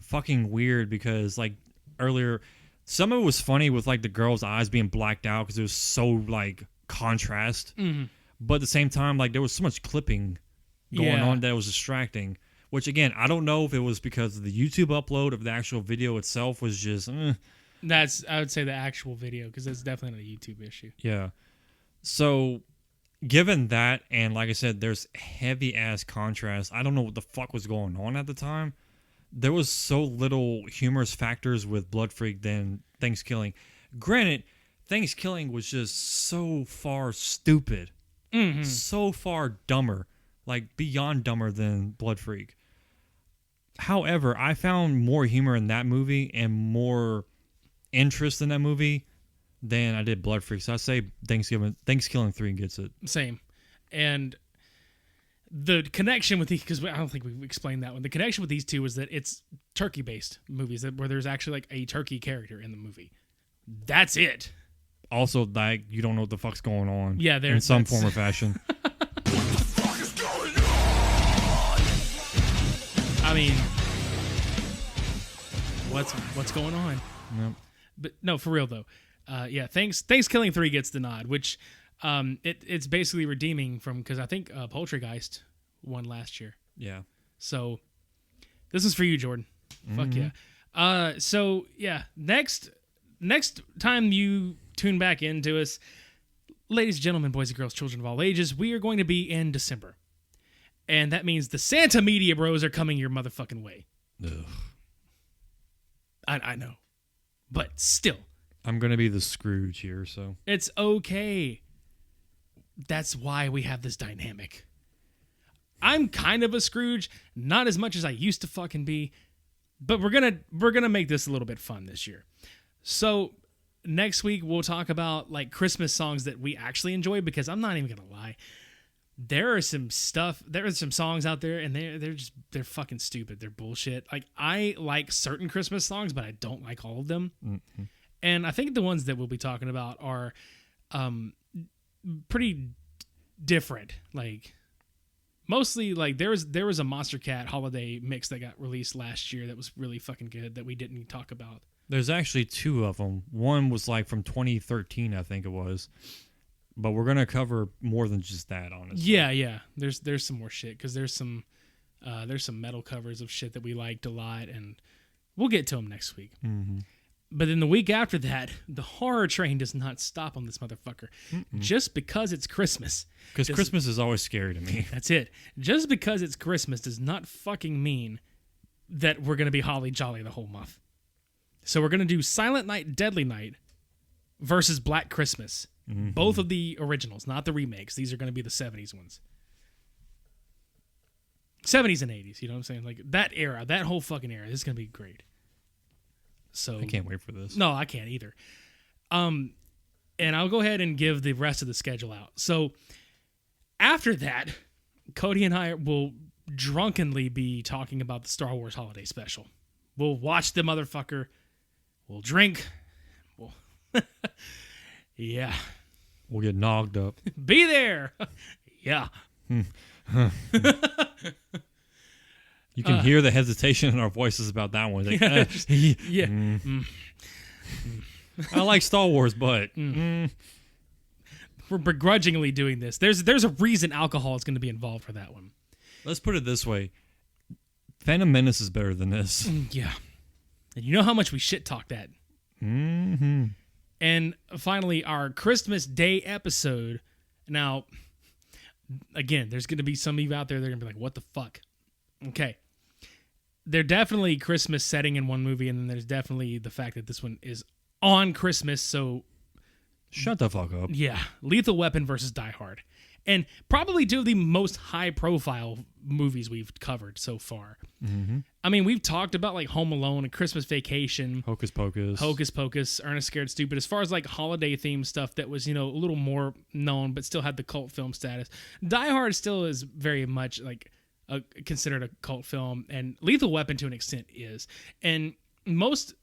fucking weird because like earlier, some of it was funny with like the girl's eyes being blacked out because it was so like contrast. Mm-hmm. But at the same time, like there was so much clipping going on that it was distracting. Which again, I don't know if it was because of the YouTube upload of the actual video itself was just. That's I would say the actual video because it's definitely not a YouTube issue. Yeah. So, given that, and like I said, there's heavy ass contrast. I don't know what the fuck was going on at the time. There was so little humorous factors with Blood Freak than ThanksKilling. Granted, ThanksKilling was just so far stupid, so far dumber, like beyond dumber than Blood Freak. However, I found more humor in that movie and more interest in that movie than I did Blood Freak. So I say ThanksKilling 3 gets it. Same. And the connection with these, because I don't think we explained that one. The connection with these two is that it's Turkie-based movies where there's actually like a Turkie character in the movie. That's it. Also, like you don't know what the fuck's going on. Yeah, in some form or fashion. I mean, what's going on? Yep. But no, for real though. ThanksKilling 3 gets the nod, which it's basically redeeming from because I think Poultrygeist won last year. Yeah. So this is for you, Jordan. Fuck yeah. So yeah, next time you tune back into us, ladies and gentlemen, boys and girls, children of all ages, we are going to be in December. And that means the Santa Media Bros are coming your motherfucking way. Ugh. I know. But still. I'm going to be the Scrooge here, so. It's okay. That's why we have this dynamic. I'm kind of a Scrooge, not as much as I used to fucking be, but we're gonna make this a little bit fun this year. So next week we'll talk about like Christmas songs that we actually enjoy because I'm not even gonna lie. There are some songs out there and they're fucking stupid. They're bullshit. Like I like certain Christmas songs, but I don't like all of them. Mm-hmm. And I think the ones that we'll be talking about are pretty different. Like mostly like there was a Monster Cat holiday mix that got released last year that was really fucking good that we didn't talk about. There's actually two of them. One was like from 2013, I think it was. But we're gonna cover more than just that, honestly. Yeah. There's some more shit because there's some metal covers of shit that we liked a lot, and we'll get to them next week. Mm-hmm. But then the week after that, the horror train does not stop on this motherfucker. Just because it's Christmas. Because Christmas is always scary to me. That's it. Just because it's Christmas does not fucking mean that we're gonna be holly jolly the whole month. So we're gonna do Silent Night, Deadly Night versus Black Christmas. Mm-hmm. Both of the originals, not the remakes. These are going to be the 70s ones. 70s and 80s, you know what I'm saying? Like that era, that whole fucking era. This is going to be great. So I can't wait for this. No, I can't either. And I'll go ahead and give the rest of the schedule out. So after that, Cody and I will drunkenly be talking about the Star Wars Holiday Special. We'll watch the motherfucker. We'll drink. We'll yeah. We'll get knocked up. Be there. Yeah. You can hear the hesitation in our voices about that one. Like, yeah. I like Star Wars, but we're begrudgingly doing this. There's a reason alcohol is going to be involved for that one. Let's put it this way. Phantom Menace is better than this. Yeah. And you know how much we shit talk that. Mm-hmm. And finally, our Christmas Day episode. Now, again, there's going to be some of you out there that are going to be like, what the fuck? Okay. They're definitely Christmas setting in one movie, and then there's definitely the fact that this one is on Christmas, so... Shut the fuck up. Yeah. Lethal Weapon versus Die Hard. And probably two of the most high-profile movies we've covered so far. Mm-hmm. I mean, we've talked about like Home Alone and Christmas Vacation, Hocus Pocus, Ernest Scared Stupid. As far as like holiday-themed stuff that was, a little more known, but still had the cult film status. Die Hard still is very much like considered a cult film, and Lethal Weapon to an extent is. And most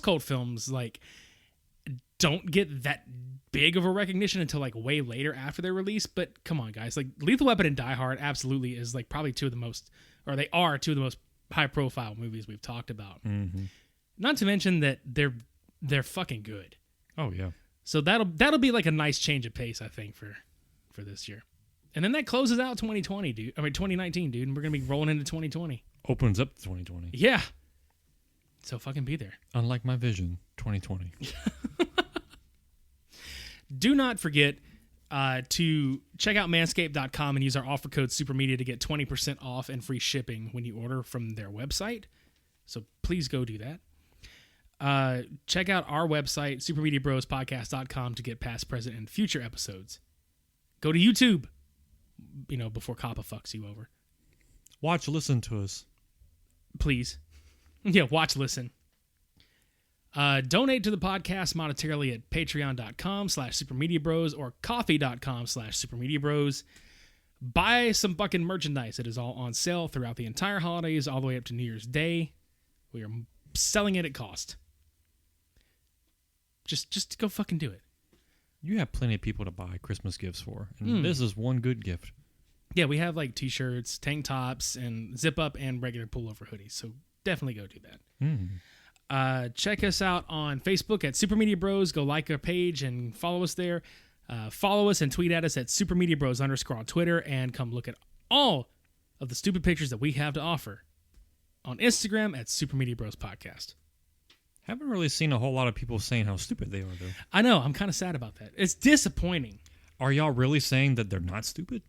cult films like don't get that big of a recognition until like way later after their release. But come on, guys, like Lethal Weapon and Die Hard absolutely is like probably two of the most high profile movies we've talked about. Mm-hmm. Not to mention that they're fucking good. Oh yeah. So that'll be like a nice change of pace, I think, for this year. And then that closes out 2019, dude, and we're gonna be rolling into 2020. Opens up 2020. Yeah. So fucking be there. Unlike my vision, 2020. Do not forget to check out manscaped.com and use our offer code SUPERMEDIA to get 20% off and free shipping when you order from their website. So please go do that. Check out our website, supermediabrospodcast.com, to get past, present, and future episodes. Go to YouTube, before Kappa fucks you over. Watch, listen to us. Please. Yeah, watch, listen. Donate to the podcast monetarily at patreon.com/supermediabros or coffee.com/supermediabros. Buy some fucking merchandise. It is all on sale throughout the entire holidays, all the way up to New Year's Day. We are selling it at cost. Just go fucking do it. You have plenty of people to buy Christmas gifts for, and this is one good gift. Yeah, we have like t-shirts, tank tops, and zip-up and regular pullover hoodies, so definitely go do that. Check us out on Facebook at Super Media Bros. Go like our page and follow us there. Follow us and tweet at us at Super Media Bros _ on Twitter, and come look at all of the stupid pictures that we have to offer on Instagram at Super Media Bros Podcast. Haven't really seen a whole lot of people saying how stupid they are, though. I know. I'm kind of sad about that. It's disappointing. Are y'all really saying that they're not stupid?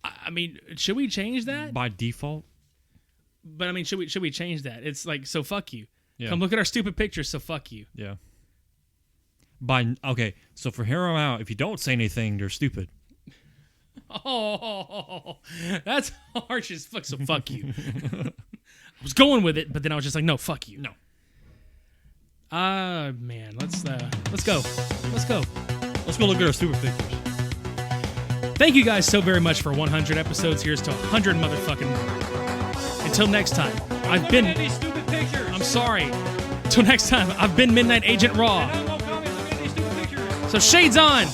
I mean, should we change that? By default? But I mean, should we change that? It's like, so fuck you. Yeah. Come look at our stupid pictures, so fuck you. Yeah. Okay, so from here on out, if you don't say anything, you're stupid. Oh, that's harsh as fuck, so fuck you. I was going with it, but then I was just like, no, fuck you. No. Man, let's go. Let's go. Let's go look at our stupid pictures. Thank you guys so very much for 100 episodes. Here's to 100 motherfucking more. Until next time, I've been... Look at these stupid pictures. I'm sorry. Until next time, I've been Midnight Agent Raw. And I'm no comments. Look at these stupid pictures. So shades on!